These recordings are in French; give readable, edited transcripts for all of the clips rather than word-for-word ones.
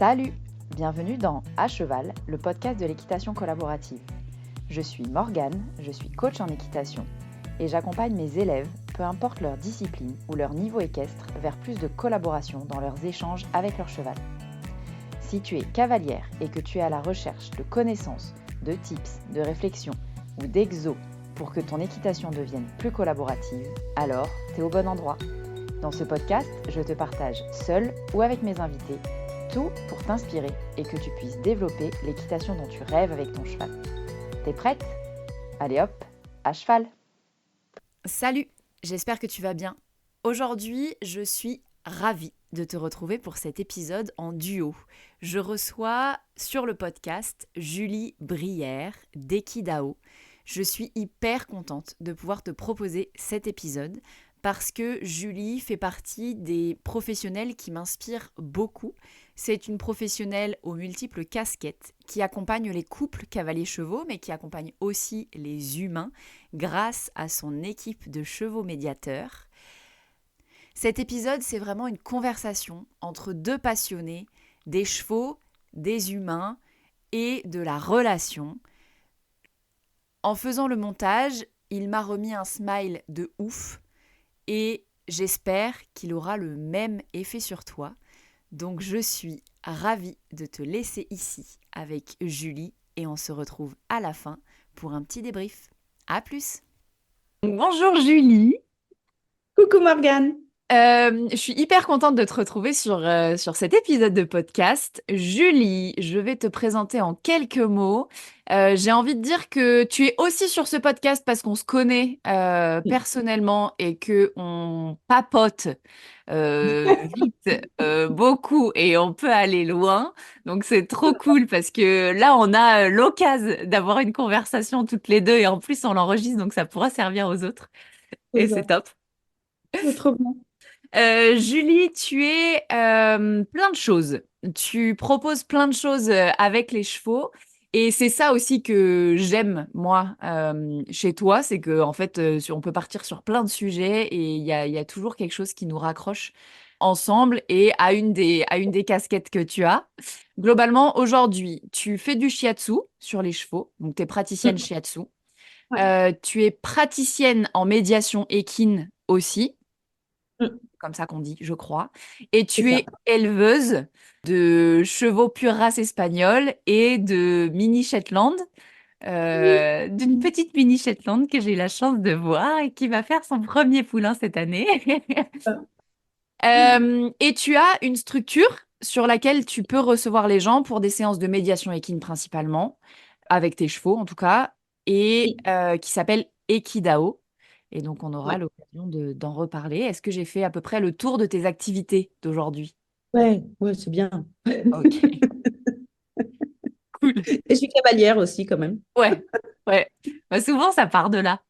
Salut! Bienvenue dans À Cheval, le podcast de l'équitation collaborative. Je suis Morgane, je suis coach en équitation et j'accompagne mes élèves, peu importe leur discipline ou leur niveau équestre, vers plus de collaboration dans leurs échanges avec leur cheval. Si tu es cavalière et que tu es à la recherche de connaissances, de tips, de réflexions ou d'exos pour que ton équitation devienne plus collaborative, alors tu es au bon endroit. Dans ce podcast, je te partage seule ou avec mes invités tout pour t'inspirer et que tu puisses développer l'équitation dont tu rêves avec ton cheval. T'es prête? Allez hop, à cheval! Salut, j'espère que tu vas bien. Aujourd'hui, je suis ravie de te retrouver pour cet épisode en duo. Je reçois sur le podcast Julie Brière d'Equidao. Je suis hyper contente de pouvoir te proposer cet épisode parce que Julie fait partie des professionnels qui m'inspirent beaucoup. C'est une professionnelle aux multiples casquettes qui accompagne les couples cavaliers-chevaux, mais qui accompagne aussi les humains grâce à son équipe de chevaux médiateurs. Cet épisode, c'est vraiment une conversation entre deux passionnés, des chevaux, des humains et de la relation. En faisant le montage, il m'a remis un smile de ouf et j'espère qu'il aura le même effet sur toi. Donc je suis ravie de te laisser ici avec Julie et on se retrouve à la fin pour un petit débrief. À plus! Bonjour Julie! Coucou Morgane. Je suis hyper contente de te retrouver sur cet épisode de podcast. Julie, je vais te présenter en quelques mots. J'ai envie de dire que tu es aussi sur ce podcast parce qu'on se connaît personnellement et que on papote vite, beaucoup et on peut aller loin. Donc c'est trop cool parce que là, on a l'occasion d'avoir une conversation toutes les deux et en plus, on l'enregistre donc ça pourra servir aux autres. Et C'est c'est ça. top. C'est trop bien. Julie, tu es plein de choses. Tu proposes plein de choses avec les chevaux. Et c'est ça aussi que j'aime, moi, chez toi. C'est que en fait, on peut partir sur plein de sujets et il y a toujours quelque chose qui nous raccroche ensemble et à une des casquettes que tu as. Globalement, aujourd'hui, tu fais du shiatsu sur les chevaux. Donc, tu es praticienne Mm. shiatsu. Ouais. Tu es praticienne en médiation équine aussi Mm. comme ça qu'on dit, je crois. Et C'est tu ça. es éleveuse de chevaux pure race espagnole et de mini Shetland, d'une petite mini Shetland que j'ai eu la chance de voir et qui va faire son premier poulain cette année. Euh, Et tu as une structure sur laquelle tu peux recevoir les gens pour des séances de médiation équine principalement, avec tes chevaux en tout cas, et oui. qui s'appelle Equidao. Et donc, on aura Ouais. l'occasion d'en reparler. Est-ce que j'ai fait à peu près le tour de tes activités d'aujourd'hui? Ouais, ouais, c'est bien. Ok, cool. Et je suis cavalière aussi quand même. Ouais, ouais. Bah, souvent, ça part de là.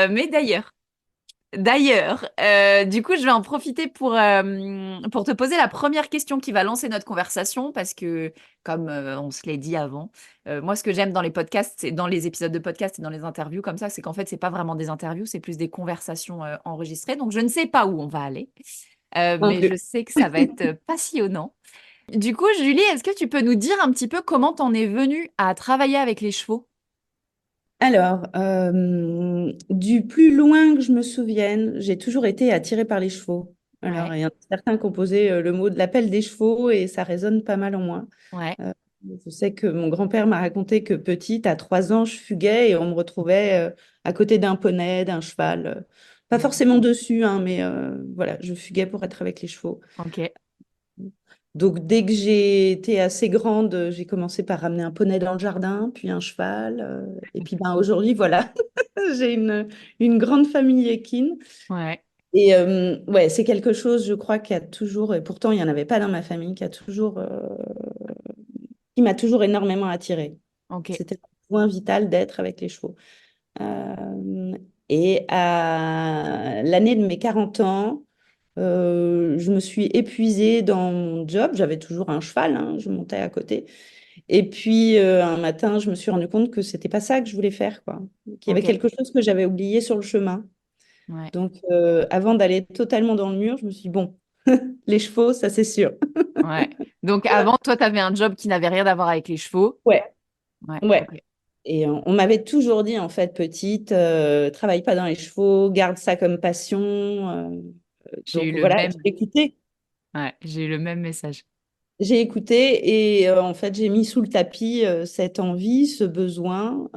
Mais d'ailleurs, du coup, je vais en profiter pour te poser la première question qui va lancer notre conversation parce que, comme on se l'est dit avant, moi, ce que j'aime dans les podcasts, c'est dans les épisodes de podcast et dans les interviews comme ça, c'est qu'en fait, c'est pas vraiment des interviews, c'est plus des conversations enregistrées. Donc, je ne sais pas où on va aller, Non mais plus. je sais que ça va être passionnant. Du coup, Julie, est-ce que tu peux nous dire un petit peu comment t'en es venue à travailler avec les chevaux? Alors, du plus loin que je me souvienne, j'ai toujours été attirée par les chevaux. Alors, Ouais, il y en a certains qui ont posé le mot de l'appel des chevaux et ça résonne pas mal en moi. ouais, Euh, je sais que mon grand-père m'a raconté que petite, à 3 ans, je fuguais et on me retrouvait à côté d'un poney, d'un cheval. Pas ouais. forcément dessus, hein, mais voilà, je fuguais pour être avec les chevaux. Ok, Donc, dès que j'ai été assez grande, j'ai commencé par ramener un poney dans le jardin, puis un cheval. Et puis, ben, aujourd'hui, voilà, j'ai une grande famille équine. ouais, Et ouais, c'est quelque chose, je crois, qui a toujours, et pourtant, il n'y en avait pas dans ma famille, qui m'a toujours énormément attirée. ok, C'était un point vital d'être avec les chevaux. Euh, et à l'année de mes 40 ans, je me suis épuisée dans mon job. J'avais toujours un cheval, hein, je montais à côté. Et puis un matin, je me suis rendu compte que c'était pas ça que je voulais faire, quoi. Qu'il y avait ok, quelque chose que j'avais oublié sur le chemin. ouais. Donc, avant d'aller totalement dans le mur, je me suis dit, bon. Les chevaux, ça c'est sûr. Ouais. Donc avant, toi, tu avais un job qui n'avait rien à voir avec les chevaux. Ouais, Ouais, ouais. ok. Et on m'avait toujours dit, en fait, petite, travaille pas dans les chevaux, garde ça comme passion. J'ai eu Donc le voilà, même. j'ai écouté. Ouais, j'ai eu le même message. J'ai écouté et en fait, j'ai mis sous le tapis cette envie, ce besoin.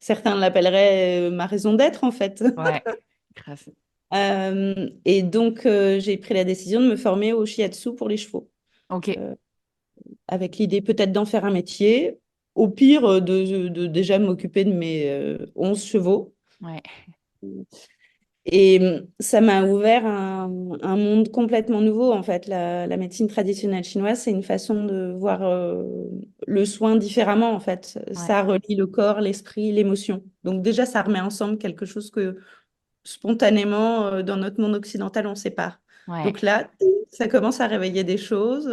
Certains l'appelleraient ma raison d'être, en fait. Ouais, grave. Et donc, j'ai pris la décision de me former au shiatsu pour les chevaux, Ok. euh, avec l'idée peut-être d'en faire un métier, au pire de déjà m'occuper de mes 11 chevaux. Ouais, Et ça m'a ouvert un monde complètement nouveau, en fait. La médecine traditionnelle chinoise, c'est une façon de voir le soin différemment, en fait. ouais, Ça relie le corps, l'esprit, l'émotion. Donc déjà, ça remet ensemble quelque chose que spontanément, dans notre monde occidental, on sépare. ouais. Donc là, ça commence à réveiller des choses.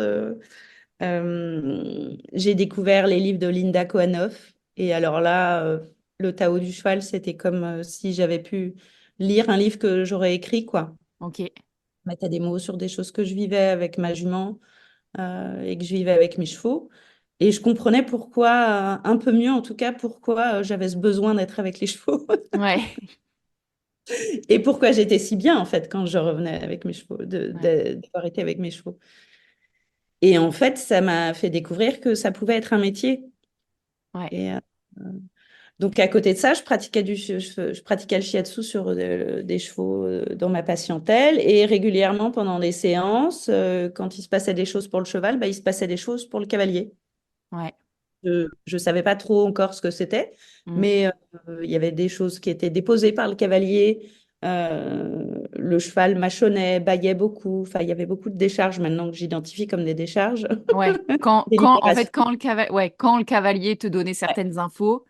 J'ai découvert les livres de Linda Koanoff. Et alors là, le Tao du cheval, c'était comme si j'avais pu lire un livre que j'aurais écrit, quoi. Ok. Mettre des mots sur des choses que je vivais avec ma jument et que je vivais avec mes chevaux. Et je comprenais pourquoi, un peu mieux en tout cas, pourquoi j'avais ce besoin d'être avec les chevaux. Ouais, Et pourquoi j'étais si bien, en fait, quand je revenais avec mes chevaux, ouais, d'avoir été avec mes chevaux. Et en fait, ça m'a fait découvrir que ça pouvait être un métier. ouais. Et donc, à côté de ça, je pratiquais le shiatsu sur des chevaux dans ma patientèle. Et régulièrement, pendant les séances, quand il se passait des choses pour le cheval, bah, il se passait des choses pour le cavalier. Ouais. Je ne savais pas trop encore ce que c'était, Mm. mais il y avait des choses qui étaient déposées par le cavalier. Le cheval mâchonnait, bâillait beaucoup. Enfin, il y avait beaucoup de décharges maintenant que j'identifie comme des décharges. Ouais. Des En fait, libérations. quand le cavalier te donnait certaines infos,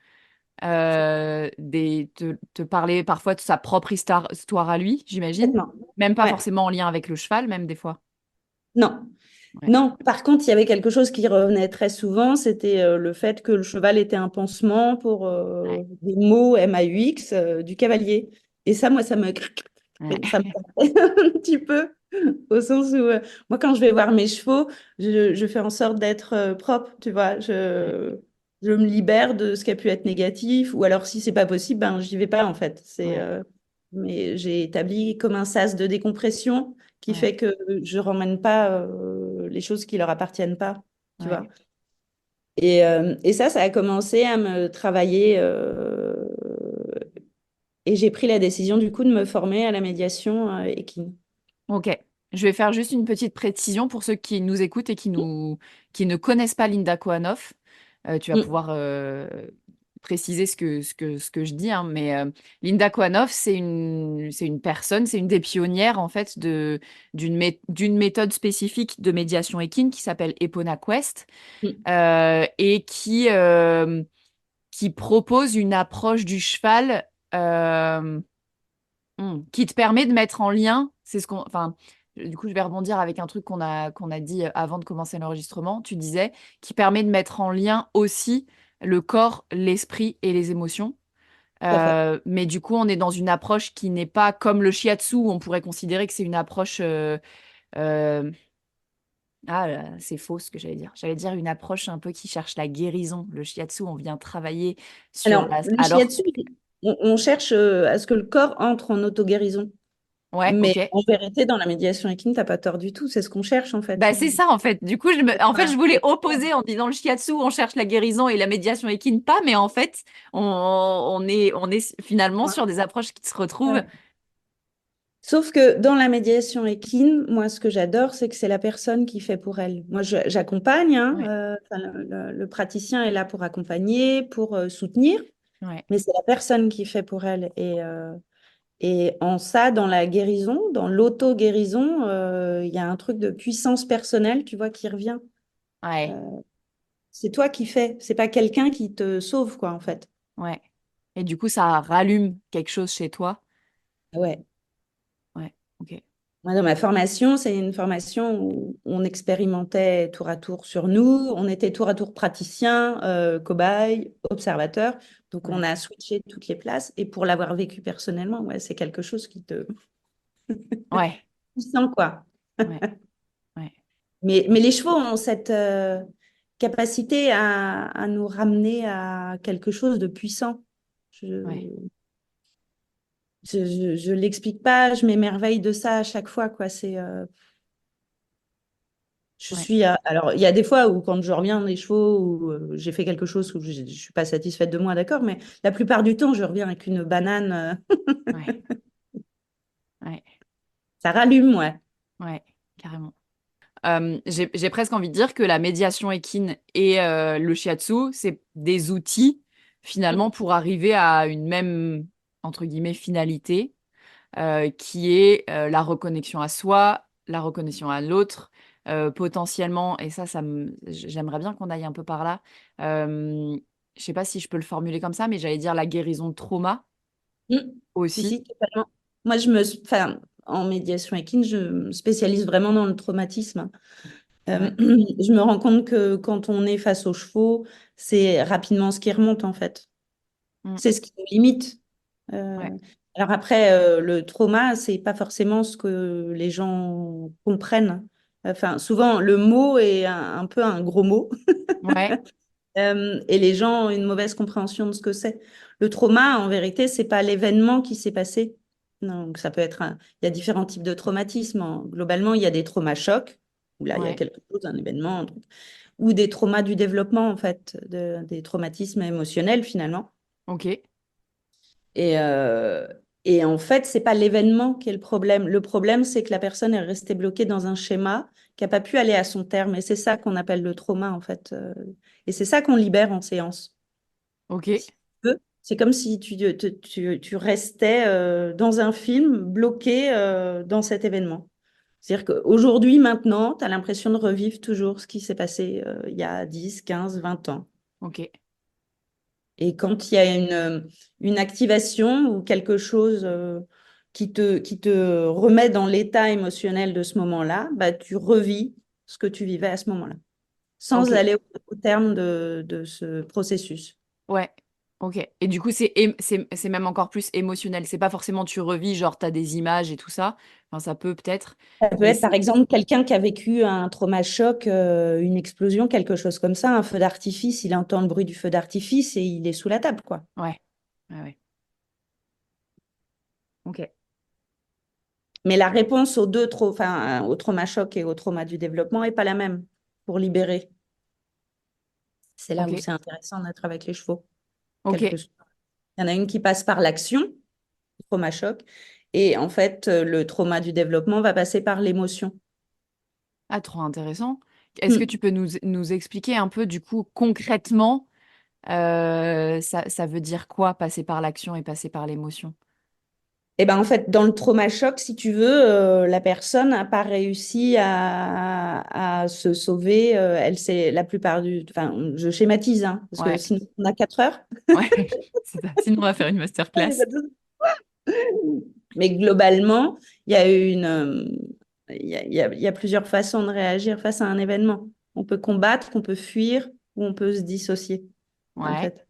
te parlait parfois de sa propre histoire à lui, j'imagine. Complètement. Même pas Ouais. forcément en lien avec le cheval, même des fois. Non. Ouais. Non, par contre, il y avait quelque chose qui revenait très souvent, c'était le fait que le cheval était un pansement pour Ouais. des mots MAUX du cavalier. Et ça, moi, Ouais. ça me parlait un petit peu, au sens où, moi, quand je vais voir mes chevaux, je fais en sorte d'être propre, tu vois. Ouais. Je me libère de ce qui a pu être négatif, ou alors si c'est pas possible, ben, j'y vais pas, en fait. Ouais. Mais j'ai établi comme un sas de décompression qui Ouais. fait que je ramène pas les choses qui leur appartiennent pas, tu Ouais. vois. Et ça a commencé à me travailler et j'ai pris la décision du coup de me former à la médiation équine. Ok. Je vais faire juste une petite précision pour ceux qui nous écoutent et qui ne connaissent pas Linda Kohanov. Tu vas Mm. pouvoir préciser ce que je dis, hein, mais Linda Kohanov, c'est une personne, c'est une des pionnières en fait d'une méthode spécifique de médiation équine qui s'appelle Epona Quest Mm. et qui propose une approche du cheval qui te permet de mettre en lien, c'est ce qu'on, enfin, du coup, je vais rebondir avec un truc qu'on a dit avant de commencer l'enregistrement. Tu disais, qui permet de mettre en lien aussi le corps, l'esprit et les émotions. Tout à fait. Mais du coup, on est dans une approche qui n'est pas comme le shiatsu, où on pourrait considérer que c'est une approche. Euh, c'est faux ce que j'allais dire. J'allais dire une approche un peu qui cherche la guérison. Le shiatsu, on vient travailler sur Alors, la. le Alors, shiatsu, on cherche à ce que le corps entre en auto-guérison. ouais, Mais ok. en vérité, dans la médiation équine, t'as pas tort du tout. C'est ce qu'on cherche en fait. Bah, c'est ça en fait. Du coup, en fait, Voilà. je voulais opposer en disant le shiatsu, on cherche la guérison et la médiation équine pas, mais en fait, on est finalement sur des approches qui se retrouvent. Ouais. Sauf que dans la médiation équine, moi, ce que j'adore, c'est que c'est la personne qui fait pour elle. Moi, j'accompagne, hein, Ouais, enfin, le praticien est là pour accompagner, pour soutenir, ouais, mais c'est la personne qui fait pour elle. Et en ça, dans la guérison, dans l'auto-guérison, il y a un truc de puissance personnelle, tu vois, qui revient. ouais, Euh, c'est toi qui fais, c'est pas quelqu'un qui te sauve, quoi, en fait. ouais. Et du coup, ça rallume quelque chose chez toi. Ouais. Ouais, ok. Moi, dans ma formation, c'est une formation où on expérimentait tour à tour sur nous, on était tour à tour praticien, cobaye, observateur. Donc, on Ouais, a switché toutes les places. Et pour l'avoir vécu personnellement, ouais, c'est quelque chose qui te ouais, puissant, quoi. Ouais, ouais, Mais les chevaux ont cette capacité à nous ramener à quelque chose de puissant. ouais, Je l'explique pas, je m'émerveille de ça à chaque fois, quoi. Je ouais, suis alors, il y a des fois où quand je reviens des chevaux, où j'ai fait quelque chose où je ne suis pas satisfaite de moi, d'accord, mais la plupart du temps, je reviens avec une banane. ouais, ouais, Ça rallume, ouais. ouais, carrément. J'ai presque envie de dire que la médiation équine et le shiatsu, c'est des outils finalement pour arriver à une même, entre guillemets, finalité, qui est la reconnexion à soi, la reconnexion à l'autre, potentiellement, et j'aimerais bien qu'on aille un peu par là. Je sais pas si je peux le formuler comme ça, mais j'allais dire la guérison de trauma Mm. Si, aussi. si, totalement. Moi, enfin, en médiation équine, je me spécialise vraiment dans le traumatisme. Ouais, Je me rends compte que quand on est face aux chevaux, c'est rapidement ce qui remonte, en fait. mm, C'est ce qui nous limite. ouais, Euh, alors après, le trauma, c'est pas forcément ce que les gens comprennent. Enfin, souvent, le mot est un peu un gros mot. ouais, Et les gens ont une mauvaise compréhension de ce que c'est. Le trauma, en vérité, c'est pas l'événement qui s'est passé. Donc, ça peut être il y a différents types de traumatismes, hein. Globalement, il y a des traumas chocs, où là, il y a ouais, quelque chose, un événement, un truc, ou des traumas du développement, en fait, des traumatismes émotionnels, finalement. ok, Et, euh, et en fait, c'est pas l'événement qui est le problème. Le problème, c'est que la personne est restée bloquée dans un schéma qui n'a pas pu aller à son terme. Et c'est ça qu'on appelle le trauma, en fait. Et c'est ça qu'on libère en séance. ok, Si tu veux, c'est comme si tu restais dans un film bloqué dans cet événement. C'est-à-dire qu'aujourd'hui, maintenant, tu as l'impression de revivre toujours ce qui s'est passé il y a 10, 15, 20 ans. ok, Et quand il y a une activation ou quelque chose qui te remet dans l'état émotionnel de ce moment-là, bah, tu revis ce que tu vivais à ce moment-là, sans ok. aller au terme de ce processus. Ouais, ok. Et du coup, c'est même encore plus émotionnel. C'est pas forcément tu revis, genre t'as des images et tout ça. Enfin, ça peut peut-être, Ça peut mais être, par c'est. exemple, quelqu'un qui a vécu un trauma choc, une explosion, quelque chose comme ça, un feu d'artifice, il entend le bruit du feu d'artifice et il est sous la table, quoi. Ouais, ouais, ouais. Ok, Mais la réponse enfin, au trauma choc et au trauma du développement n'est pas la même pour libérer. C'est là ok, où c'est intéressant d'être avec les chevaux. ok. Quelque... Il y en a une qui passe par l'action, le trauma choc, et en fait, le trauma du développement va passer par l'émotion. Ah, trop intéressant. Est-ce que Hmm. tu peux nous expliquer un peu, du coup, concrètement, ça veut dire quoi, passer par l'action et passer par l'émotion? Et ben en fait, dans le trauma choc, si tu veux, la personne n'a pas réussi à se sauver. Elle sait la plupart du... Enfin, je schématise, hein, parce que Ouais, sinon, on a 4 heures. ouais, c'est ça. Sinon, on va faire une masterclass. Mais globalement, il y a il y a plusieurs façons de réagir face à un événement. On peut combattre, on peut fuir ou on peut se dissocier, en Ouais, fait.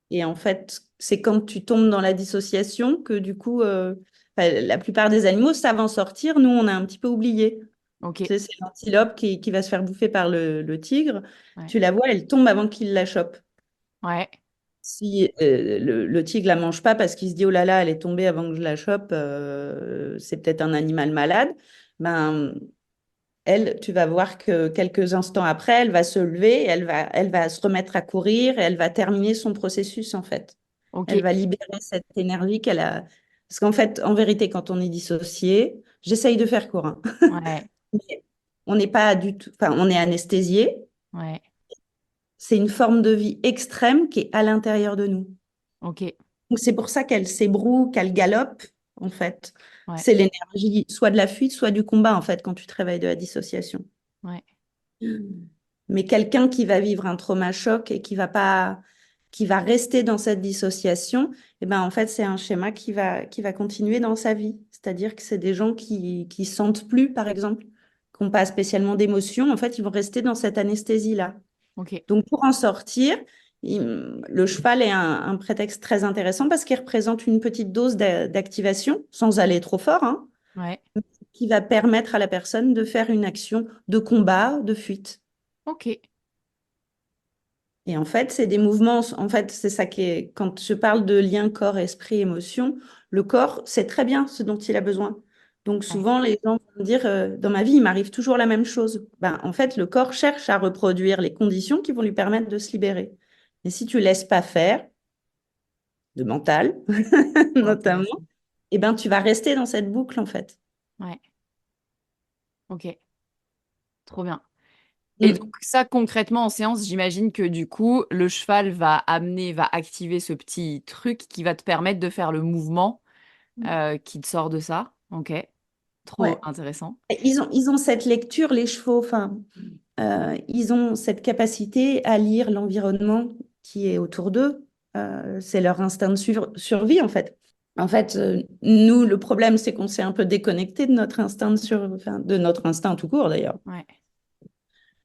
Et en fait, c'est quand tu tombes dans la dissociation que du coup, enfin, la plupart des animaux savent en sortir. Nous, on a un petit peu oublié. ok, Tu sais, c'est l'antilope qui va se faire bouffer par le tigre. ouais, Tu la vois, elle tombe avant qu'il la chope. ouais, Si le tigre la mange pas parce qu'il se dit oh là là, elle est tombée avant que je la chope, c'est peut-être un animal malade, ben elle, tu vas voir que quelques instants après, elle va se lever, et elle va se remettre à courir et elle va terminer son processus en fait. ok, Elle va libérer cette énergie qu'elle a. Parce qu'en fait, en vérité, quand on est dissocié, j'essaye de faire court, hein. ouais, Mais on n'est pas du tout, enfin, on est anesthésié. ouais, C'est une forme de vie extrême qui est à l'intérieur de nous. ok, Donc, c'est pour ça qu'elle s'ébroue, qu'elle galope, en fait. ouais, C'est l'énergie soit de la fuite, soit du combat, en fait, quand tu te réveilles de la dissociation. ouais, Mais quelqu'un qui va vivre un trauma choc et qui va rester dans cette dissociation, eh ben, en fait, c'est un schéma qui va continuer dans sa vie. C'est-à-dire que c'est des gens qui sentent plus, par exemple, qui n'ont pas spécialement d'émotions. En fait, ils vont rester dans cette anesthésie-là. ok, Donc, pour en sortir, le cheval est un prétexte très intéressant parce qu'il représente une petite dose d'activation, sans aller trop fort, hein. ouais, qui va permettre à la personne de faire une action de combat, de fuite. Ok. Et en fait, c'est des mouvements, en fait, c'est ça qui est, quand je parle de lien corps, esprit, émotion, le corps sait très bien ce dont il a besoin. Donc Ouais. souvent, les gens vont me dire, dans ma vie, il m'arrive toujours la même chose. Ben, en fait, le corps cherche à reproduire les conditions qui vont lui permettre de se libérer. Et si tu laisses pas faire, de mental, Trop notamment, intéressant. eh ben, tu vas rester dans cette boucle, en fait. Ouais. Ok. Trop bien. Et Mm. donc ça, concrètement, en séance, j'imagine que du coup, le cheval va activer ce petit truc qui va te permettre de faire le mouvement qui te sort de ça. Ok. Trop Ouais. intéressant. Ils ont cette lecture, les chevaux, enfin, ils ont cette capacité à lire l'environnement qui est autour d'eux. C'est leur instinct de survie, en fait. En fait, nous, le problème, c'est qu'on s'est un peu déconnecté de notre instinct enfin, de notre instinct tout court, d'ailleurs. Ouais.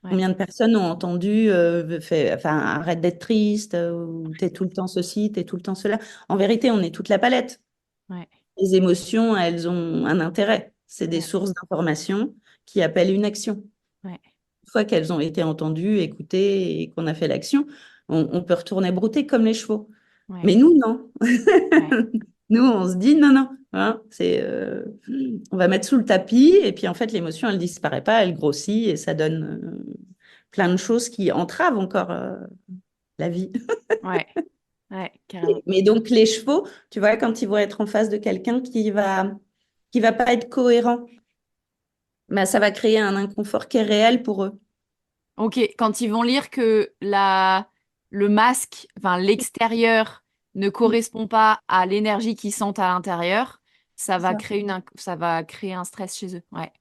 Ouais. Combien de personnes ont entendu, enfin, arrête d'être triste, ou t'es tout le temps ceci, t'es tout le temps cela. En vérité, on est toute la palette. Ouais. Les émotions, elles ont un intérêt. C'est des Ouais. sources d'informations qui appellent une action. Ouais. Une fois qu'elles ont été entendues, écoutées et qu'on a fait l'action, on peut retourner brouter comme les chevaux. Ouais. Mais nous, non. Ouais. Nous, on se dit non, non. Hein, on va mettre sous le tapis et puis en fait, l'émotion, elle disparaît pas, elle grossit et ça donne plein de choses qui entravent encore la vie. Ouais. Ouais. Carrément. Mais donc, les chevaux, tu vois, quand ils vont être en face de quelqu'un qui va pas être cohérent, bah, ça va créer un inconfort qui est réel pour eux. Ok. Quand ils vont lire que le masque, enfin l'extérieur, ne correspond pas à l'énergie qu'ils sentent à l'intérieur, C'est ça. ça va créer un stress chez eux. Ouais.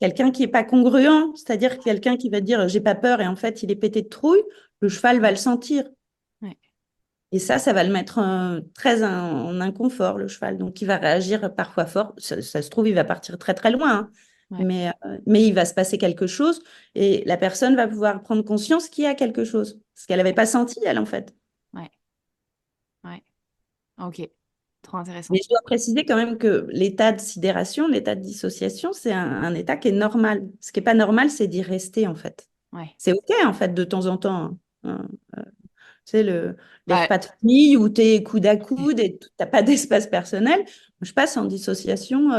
Quelqu'un qui est pas congruent, c'est-à-dire quelqu'un qui va dire j'ai pas peur et en fait il est pété de trouille, le cheval va le sentir. Ouais. Et ça va le mettre en inconfort, le cheval. Donc il va réagir parfois fort. Ça se trouve, il va partir très très loin, hein. Ouais. Mais il va se passer quelque chose et la personne va pouvoir prendre conscience qu'il y a quelque chose. Ce qu'elle n'avait pas senti, elle, en fait. Ouais. Ouais. Ok. Trop Mais intéressant. je dois préciser quand même que l'état de sidération, l'état de dissociation, c'est un état qui est normal. Ce qui n'est pas normal, c'est d'y rester, en fait. Ouais. C'est OK, en fait, de temps en temps, hein. Tu sais, les Bah, repas de famille où tu es coude à coude et tu n'as pas d'espace personnel. Je passe en dissociation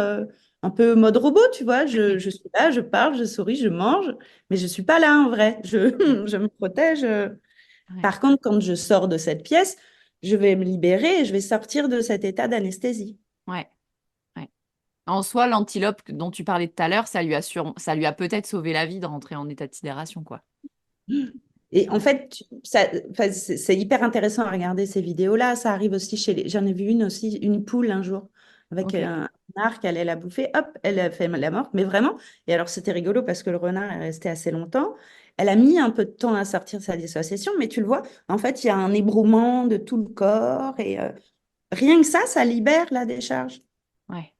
un peu mode robot, tu vois. Je suis là, je parle, je souris, je mange, mais je ne suis pas là en vrai. Je me protège. ouais. Par contre, quand je sors de cette pièce, je vais me libérer et je vais sortir de cet état d'anesthésie. Ouais. Ouais. En soi, l'antilope dont tu parlais tout à l'heure, ça lui a peut-être sauvé la vie de rentrer en état de sidération, quoi. Et en fait, enfin, c'est hyper intéressant à regarder ces vidéos-là. Ça arrive aussi chez les... J'en ai vu une aussi, une poule un jour, avec Ok. un renard qu'elle allait la bouffer. Hop, elle a fait la morte, mais vraiment. Et alors, c'était rigolo parce que le renard est resté assez longtemps. Elle a mis un peu de temps à sortir de sa dissociation, mais tu le vois, en fait, il y a un ébrouement de tout le corps. Et rien que ça libère la décharge. Ouais.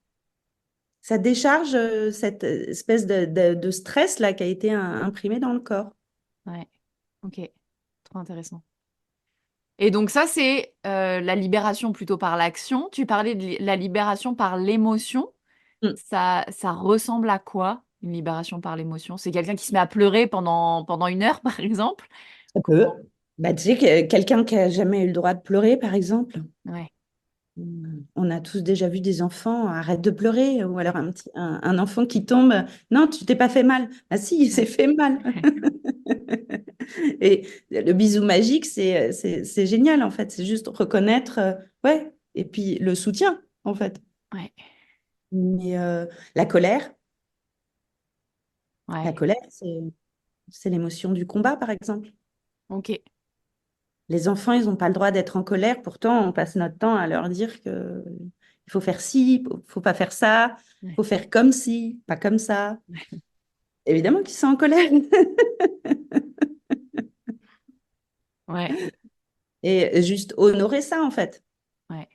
Ça décharge cette espèce de stress là qui a été imprimé dans le corps. Ouais. Ok. Trop intéressant. Et donc ça, c'est la libération plutôt par l'action. Tu parlais de la libération par l'émotion. Mm. Ça ressemble à quoi, une libération par l'émotion? C'est quelqu'un qui se met à pleurer pendant 1 heure, par exemple? Ça peut. Comment? Bah, tu sais que quelqu'un qui a jamais eu le droit de pleurer, par exemple. Ouais. On a tous déjà vu des enfants, arrête de pleurer, ou alors un enfant qui tombe, non, tu t'es pas fait mal. Ah si, il s'est Ouais. fait mal. Et le bisou magique, c'est génial, en fait. C'est juste reconnaître, ouais, et puis le soutien, en fait. Ouais. Mais la colère, la Ouais. colère, c'est l'émotion du combat, par exemple. Ok. Les enfants, ils n'ont pas le droit d'être en colère. Pourtant, on passe notre temps à leur dire que il faut faire ci, faut pas faire ça, Ouais. faut faire comme ci, pas comme ça. Évidemment qu'ils sont en colère. Ouais. Et juste honorer ça, en fait. Ouais.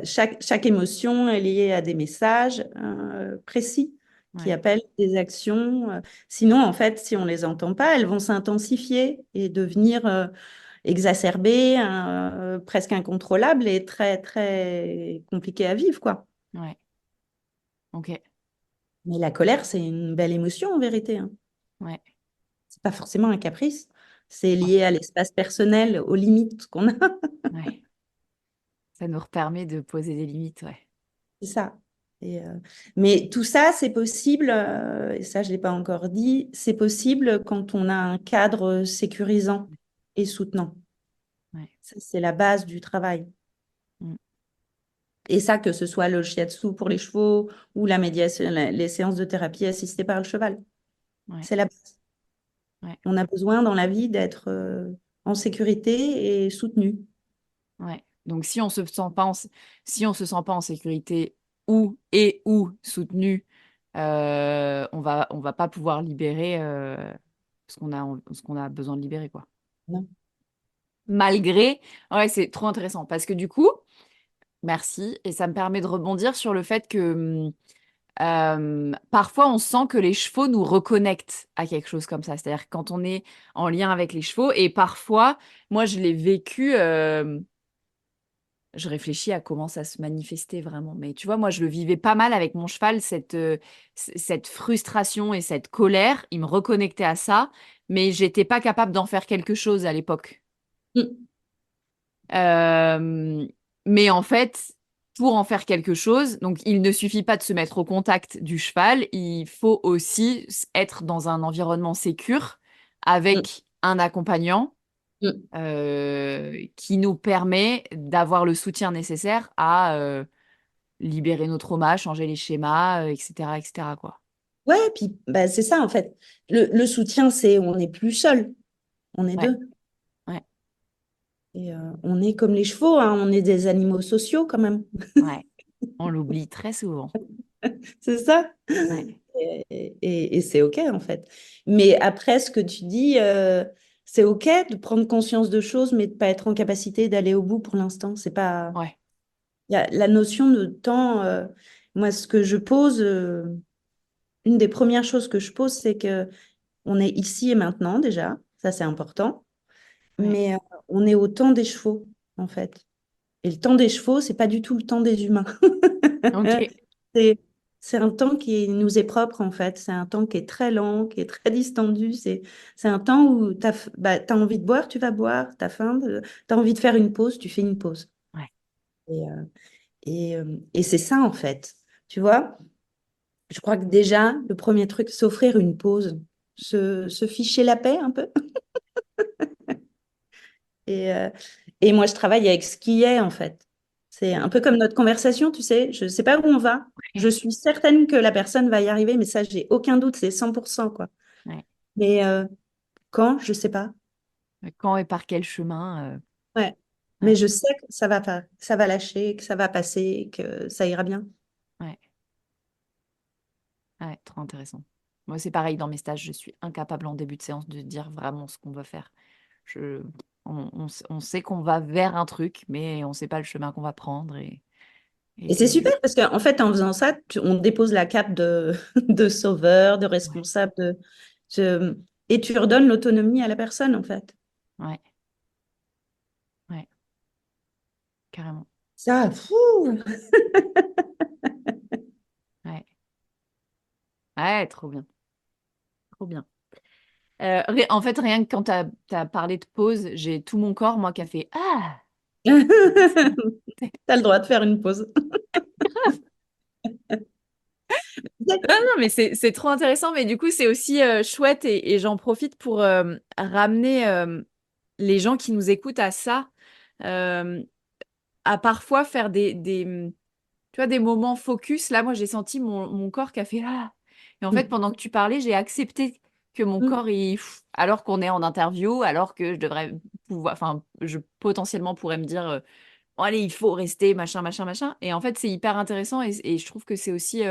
Chaque émotion est liée à des messages précis qui Ouais. appellent des actions. Sinon, en fait, si on les entend pas, elles vont s'intensifier et devenir exacerbées, presque incontrôlables et très, très compliquées à vivre, quoi. Ouais. Ok. Mais la colère, c'est une belle émotion en vérité, hein. Ouais. C'est pas forcément un caprice. C'est Ouais. lié à l'espace personnel, aux limites qu'on a. Ouais. Ça nous permet de poser des limites, ouais. C'est ça. Et, mais tout ça, c'est possible, et ça, je ne l'ai pas encore dit, c'est possible quand on a un cadre sécurisant et soutenant. Ouais. Ça, c'est la base du travail. Mm. Et ça, que ce soit le shiatsu pour les chevaux ou la médiation, les séances de thérapie assistées par le cheval. Ouais. C'est la base. Ouais. On a besoin dans la vie d'être en sécurité et soutenu. Ouais. Donc si on se sent pas en sécurité ou soutenu, on va pas pouvoir libérer ce qu'on a besoin de libérer, quoi. Non. Malgré, ouais, c'est trop intéressant parce que du coup, merci, et ça me permet de rebondir sur le fait que parfois on sent que les chevaux nous reconnectent à quelque chose comme ça. C'est-à-dire que quand on est en lien avec les chevaux, et parfois, moi je l'ai vécu. Je réfléchis à comment ça se manifestait vraiment. Mais tu vois, moi, je le vivais pas mal avec mon cheval, cette frustration et cette colère. Il me reconnectait à ça, mais j'étais pas capable d'en faire quelque chose à l'époque. Mm. Euh, mais en fait, pour en faire quelque chose, donc il ne suffit pas de se mettre au contact du cheval, il faut aussi être dans un environnement sécure Mm. avec un accompagnant Mm. qui nous permet d'avoir le soutien nécessaire à libérer nos traumas, changer les schémas, etc., etc., quoi. Ouais, puis bah, c'est ça en fait. Le soutien, c'est on n'est plus seul, on est Ouais, deux. ouais, Et on est comme les chevaux, hein, on est des animaux sociaux quand même. ouais. On l'oublie très souvent. C'est ça. Ouais, Et c'est OK en fait. Mais après, ce que tu dis, c'est OK de prendre conscience de choses, mais de pas être en capacité d'aller au bout pour l'instant. C'est pas. ouais, Il y a la notion de temps. Moi, ce que je pose, une des premières choses que je pose, c'est que on est ici et maintenant déjà. Ça, c'est important. ouais. Mais on est au temps des chevaux, en fait. Et le temps des chevaux, c'est pas du tout le temps des humains. Ok, C'est, c'est un temps qui nous est propre, en fait. C'est un temps qui est très lent, qui est très distendu. C'est un temps où tu as, envie de boire, tu vas boire. Tu as faim, tu as envie de faire une pause, tu fais une pause. ouais, Et c'est ça, en fait. Tu vois, je crois que déjà, le premier truc, s'offrir une pause, se ficher la paix un peu. Et, euh, et moi, je travaille avec ce qui est, en fait. C'est un peu comme notre conversation, tu sais. Je ne sais pas où on va. Je ouais, suis certaine que la personne va y arriver, mais ça, j'ai aucun doute, c'est 100%, quoi. ouais. Mais quand, je ne sais pas. Quand et par quel chemin Ouais. Mais ouais, je sais que ça va pas, que ça va lâcher, que ça va passer, que ça ira bien. ouais, ouais, trop intéressant. Moi, c'est pareil dans mes stages, je suis incapable en début de séance de dire vraiment ce qu'on veut faire. Je, on sait qu'on va vers un truc, mais on ne sait pas le chemin qu'on va prendre. Et c'est Et... super parce qu'en fait, en faisant ça, on dépose la cape de, de sauveur, de Ouais, responsable, et tu redonnes l'autonomie à la personne, en fait. ouais, ouais, carrément. Ça, fou! Ouais, ouais, trop bien, trop bien. En fait, rien que quand tu as parlé de pause, j'ai tout mon corps, moi, qui a fait Ah! T'as le droit de faire une pause. Non, non, mais c'est trop intéressant, mais du coup, c'est aussi chouette et j'en profite pour ramener les gens qui nous écoutent à ça, euh, à parfois faire tu vois, des moments focus. Là, moi, j'ai senti mon corps qui a fait Ah! Et en fait, pendant que tu parlais, j'ai accepté que mon corps, alors qu'on est en interview, alors que je devrais pouvoir, enfin, je potentiellement pourrais me dire bon, allez, il faut rester, machin, machin, machin. Et en fait, c'est hyper intéressant et je trouve que c'est aussi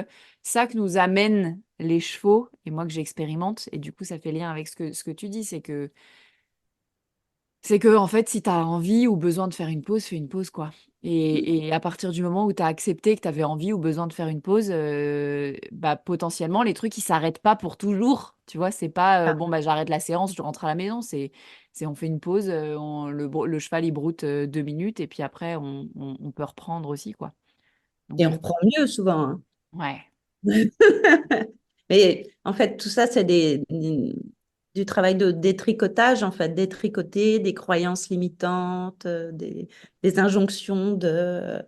ça que nous amènent les chevaux et moi que j'expérimente. Et du coup, ça fait lien avec ce que tu dis, c'est que en fait, si tu as envie ou besoin de faire une pause, fais une pause, quoi. Et à partir du moment où tu as accepté que tu avais envie ou besoin de faire une pause, bah, potentiellement, les trucs, ils s'arrêtent pas pour toujours. Tu vois, c'est pas bon, bah, j'arrête la séance, je rentre à la maison. C'est on fait une pause, le cheval, il broute 2 minutes et puis après, on peut reprendre aussi, quoi. Et Donc, on reprend mieux souvent, hein. ouais, Mais en fait, tout ça, c'est du travail de détricotage, en fait, détricoter des croyances limitantes, des injonctions de...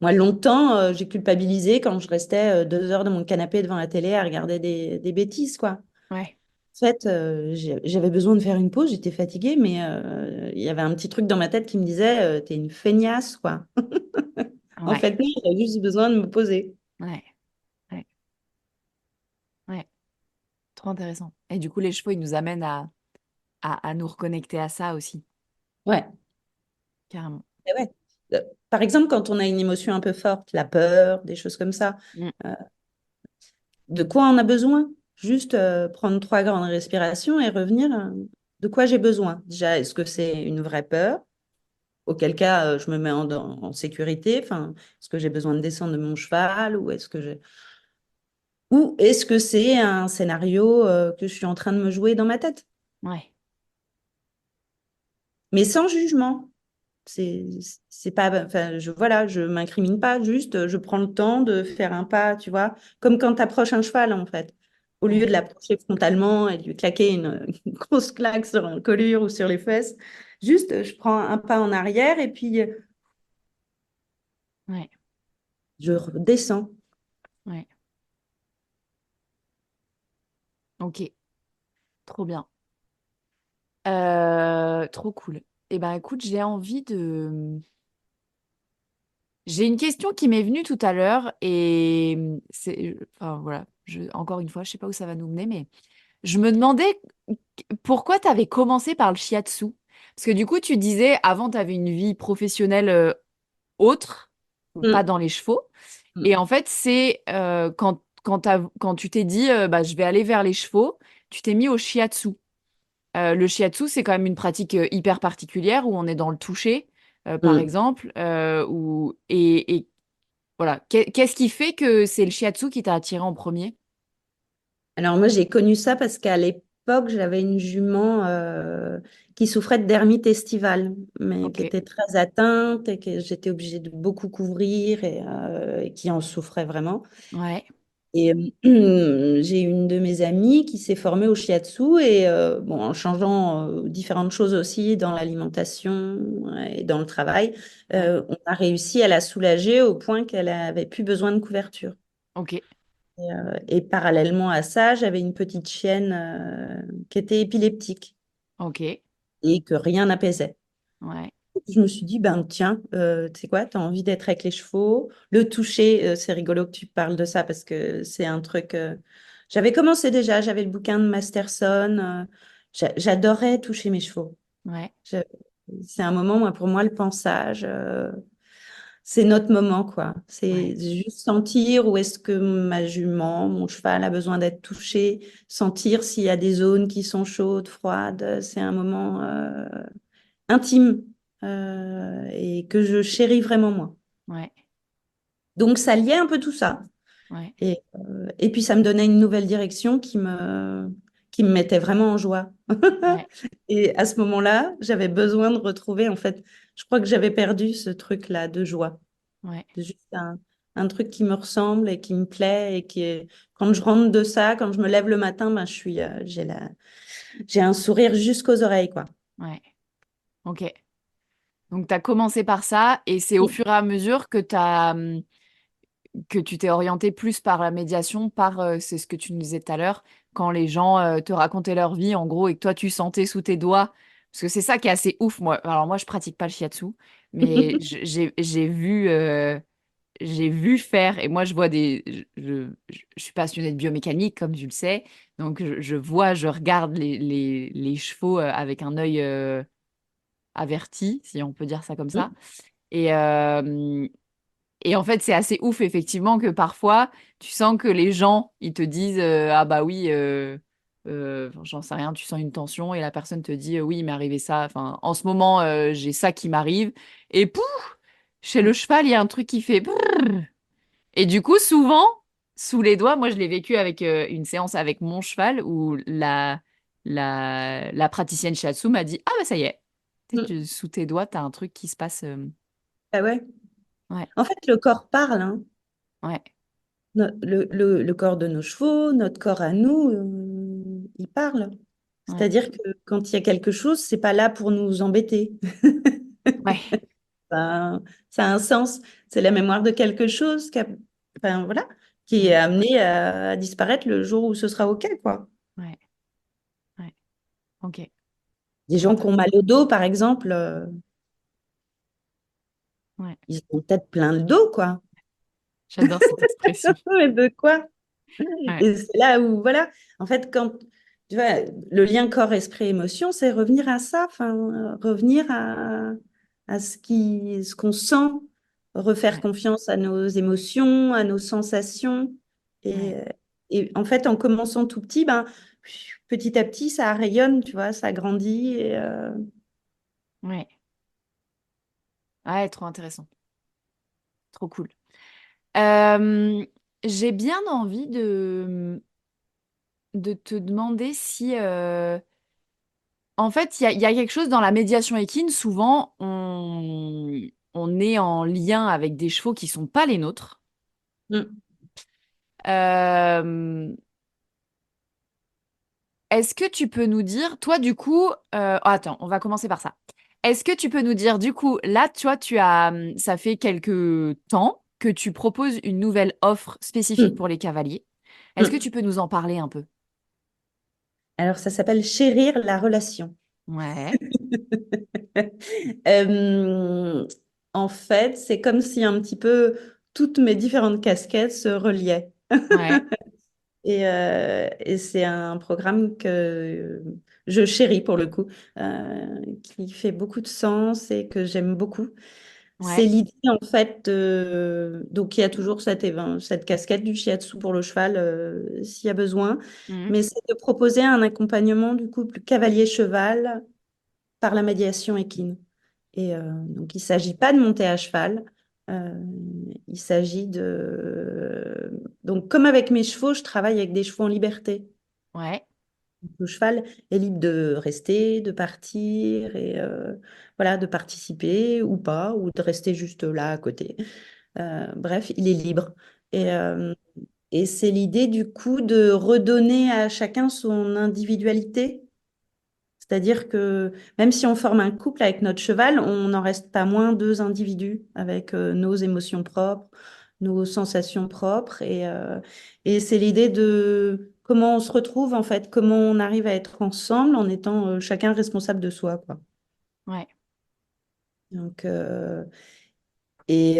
Moi, longtemps, j'ai culpabilisé quand je restais 2 heures dans mon canapé devant la télé à regarder des bêtises, quoi. Ouais, En fait, j'avais besoin de faire une pause, j'étais fatiguée, mais il y avait un petit truc dans ma tête qui me disait, t'es une feignasse, quoi. En ouais, fait, non, j'avais juste besoin de me poser. ouais, ouais, ouais. Trop intéressant. Et du coup, les chevaux, ils nous amènent à nous reconnecter à ça aussi, Ouais. carrément. Eh ouais. Par exemple, quand on a une émotion un peu forte, la peur, des choses comme ça, Mm. euh, de quoi on a besoin? Juste prendre 3 grandes respirations et revenir. De quoi j'ai besoin? Déjà, est-ce que c'est une vraie peur? Auquel cas, je me mets en sécurité. Enfin, est-ce que j'ai besoin de descendre de mon cheval ou est-ce que c'est un scénario que je suis en train de me jouer dans ma tête? Ouais, Mais sans jugement. C'est, c'est pas, enfin, voilà, je m'incrimine pas, juste je prends le temps de faire un pas, tu vois, comme quand tu approches un cheval, en fait. Au lieu ouais, de l'approcher frontalement et de lui claquer une grosse claque sur la colure ou sur les fesses, juste je prends un pas en arrière et puis ouais, je redescends. ouais. Ok, trop bien. Trop cool. Eh ben, écoute, j'ai une question qui m'est venue tout à l'heure et enfin voilà, encore une fois, je sais pas où ça va nous mener, mais je me demandais pourquoi tu avais commencé par le shiatsu. Parce que du coup, tu disais avant, tu avais une vie professionnelle autre, pas Mm, dans les chevaux. mm, Et en fait, c'est quand tu t'es dit, bah, je vais aller vers les chevaux, tu t'es mis au shiatsu. Le shiatsu, c'est quand même une pratique hyper particulière où on est dans le toucher, par mm. exemple. Et voilà. Qu'est-ce qui fait que c'est le shiatsu qui t'a attiré en premier? Alors moi, j'ai connu ça parce qu'à l'époque, j'avais une jument qui souffrait de dermite estivale, mais qui Ok. était très atteinte et que j'étais obligée de beaucoup couvrir et qui en souffrait vraiment. Ouais. Et j'ai une de mes amies qui s'est formée au shiatsu et bon, en changeant différentes choses aussi dans l'alimentation et dans le travail, Ouais. on a réussi à la soulager au point qu'elle avait plus besoin de couverture. Ok. Et parallèlement à ça, j'avais une petite chienne qui était épileptique Ok. et que rien n'apaisait. Ouais. Je me suis dit, ben tiens, tu sais quoi, tu as envie d'être avec les chevaux. Le toucher, c'est rigolo que tu parles de ça parce que c'est un truc. J'avais commencé déjà, j'avais le bouquin de Masterson. J'adorais toucher mes chevaux. Ouais. Je- C'est un moment, moi, pour moi, le pansage. C'est notre moment, quoi. Ouais. C'est juste sentir où est-ce que ma jument, mon cheval a besoin d'être touché, sentir s'il y a des zones qui sont chaudes, froides. C'est un moment intime et que je chéris vraiment moi. Ouais. Donc ça liait un peu tout ça. Ouais. Et puis ça me donnait une nouvelle direction qui me mettait vraiment en joie. Ouais. Et à ce moment-là, j'avais besoin de retrouver, en fait, je crois que j'avais perdu ce truc-là de joie. Ouais. C'est juste un truc qui me ressemble et qui me plaît et qui est... Quand je rentre de ça, quand je me lève le matin, ben, j'ai un sourire jusqu'aux oreilles, quoi. Ouais. Ok. Donc, tu as commencé par ça et c'est au fur et à mesure que tu t'es orienté plus par la médiation, c'est ce que tu nous disais tout à l'heure, quand les gens te racontaient leur vie, en gros, et que toi, tu sentais sous tes doigts. Parce que c'est ça qui est assez ouf, moi. Alors, moi, je pratique pas le shiatsu, mais j'ai vu faire, et moi, je vois je suis passionnée de biomécanique, comme tu le sais. Donc, je regarde les chevaux avec un œil averti, si on peut dire ça comme ça. Et, euh, et en fait, c'est assez ouf, effectivement, que parfois, tu sens que les gens, ils te disent ah bah oui, j'en sais rien, tu sens une tension et la personne te dit oui, il m'est arrivé ça. Enfin, en ce moment, j'ai ça qui m'arrive. Et pouf, chez le cheval, il y a un truc qui fait brrr. Et du coup, souvent, sous les doigts, moi, je l'ai vécu avec une séance avec mon cheval où la praticienne shiatsu m'a dit ah bah ça y est, sous tes doigts, tu as un truc qui se passe. Ah ouais. Ouais, En fait, le corps parle, hein. ouais, le corps de nos chevaux, notre corps à nous, il parle. Ouais. C'est-à-dire que quand il y a quelque chose, c'est pas là pour nous embêter. Ouais. Ça, ça a un sens. C'est la mémoire de quelque chose enfin, voilà, qui est Mm. amené à disparaître le jour où ce sera OK, quoi. Ouais. Ouais. Ok. Des Trop gens qui ont mal intéressant. au dos, par exemple, Ouais. ils ont peut-être plein le dos, quoi. J'adore cette expression. Mais de quoi? Ouais. Et c'est là où, voilà, en fait, quand tu vois, le lien corps, esprit, émotion, c'est revenir à ça, enfin, revenir à ce qu'on sent, refaire Ouais. confiance à nos émotions, à nos sensations. Ouais. Et, et en fait, en commençant tout petit, ben, petit à petit, ça rayonne, tu vois, ça grandit. Ouais. Ouais, trop intéressant. Trop cool. Euh, j'ai bien envie de te demander si, en fait, il y a quelque chose dans la médiation équine. Souvent, on est en lien avec des chevaux qui sont pas les nôtres. Mm. Euh, Est-ce que tu peux nous dire, toi, du coup, attends, on va commencer par ça. Est-ce que tu peux nous dire, du coup, là, toi, ça fait quelques temps que tu proposes une nouvelle offre spécifique Mm. pour les cavaliers. Est-ce que tu Mm. peux nous en parler un peu? Alors, ça s'appelle chérir la relation. Ouais, Euh, En fait, c'est comme si un petit peu toutes mes différentes casquettes se reliaient. ouais, Et c'est un programme que je chéris pour le coup, qui fait beaucoup de sens et que j'aime beaucoup. C'est ouais. l'idée en fait donc il y a toujours cette casquette du shiatsu pour le cheval s'il y a besoin, Mhm. mais c'est de proposer un accompagnement du couple cavalier-cheval par la médiation équine. Et donc, il ne s'agit pas de monter à cheval. euh, il s'agit de... Donc, comme avec mes chevaux, je travaille avec des chevaux en liberté. Ouais, Le cheval est libre de rester, de partir et voilà, de participer ou pas, ou de rester juste là à côté. Bref, il est libre. Et, ouais, euh, et c'est l'idée du coup de redonner à chacun son individualité. C'est-à-dire que même si on forme un couple avec notre cheval, on n'en reste pas moins deux individus avec nos émotions propres, nos sensations propres. Et c'est l'idée de comment on se retrouve en fait, comment on arrive à être ensemble en étant chacun responsable de soi, quoi. ouais, Donc, et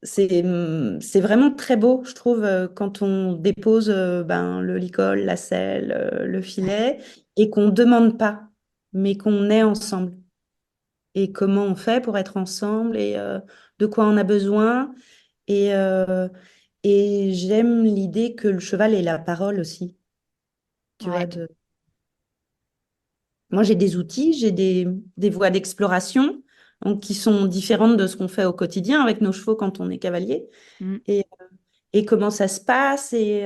c'est vraiment très beau, je trouve, quand on dépose ben, le licol, la selle, le ouais, filet, et qu'on ne demande pas, mais qu'on est ensemble. Et comment on fait pour être ensemble et de quoi on a besoin. Et, euh, et j'aime l'idée que le cheval ait la parole aussi. Tu vois, ouais. moi, j'ai des outils, j'ai des voies d'exploration donc, qui sont différentes de ce qu'on fait au quotidien avec nos chevaux quand on est cavalier. Mhm. Et, et comment ça se passe et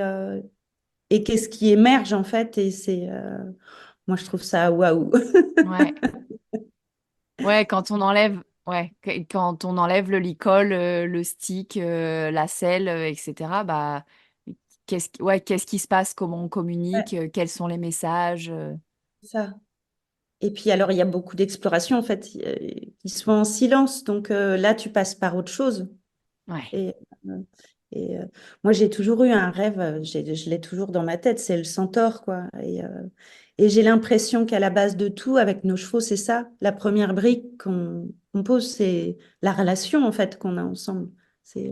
qu'est-ce qui émerge en fait. Et moi, je trouve ça waouh. Ouais. Ouais, quand on enlève, ouais, quand on enlève le licol, le stick, la selle, etc., bah, qu'est-ce qui se passe? Comment on communique? Ouais, Quels sont les messages? ça. Et puis alors, il y a beaucoup d'exploration en fait qui se font en silence. Donc là, tu passes par autre chose. Ouais, Et, euh, et moi, j'ai toujours eu un rêve, je l'ai toujours dans ma tête, c'est le centaure, quoi. Et j'ai l'impression qu'à la base de tout, avec nos chevaux, c'est ça. La première brique qu'on pose, c'est la relation, en fait, qu'on a ensemble. C'est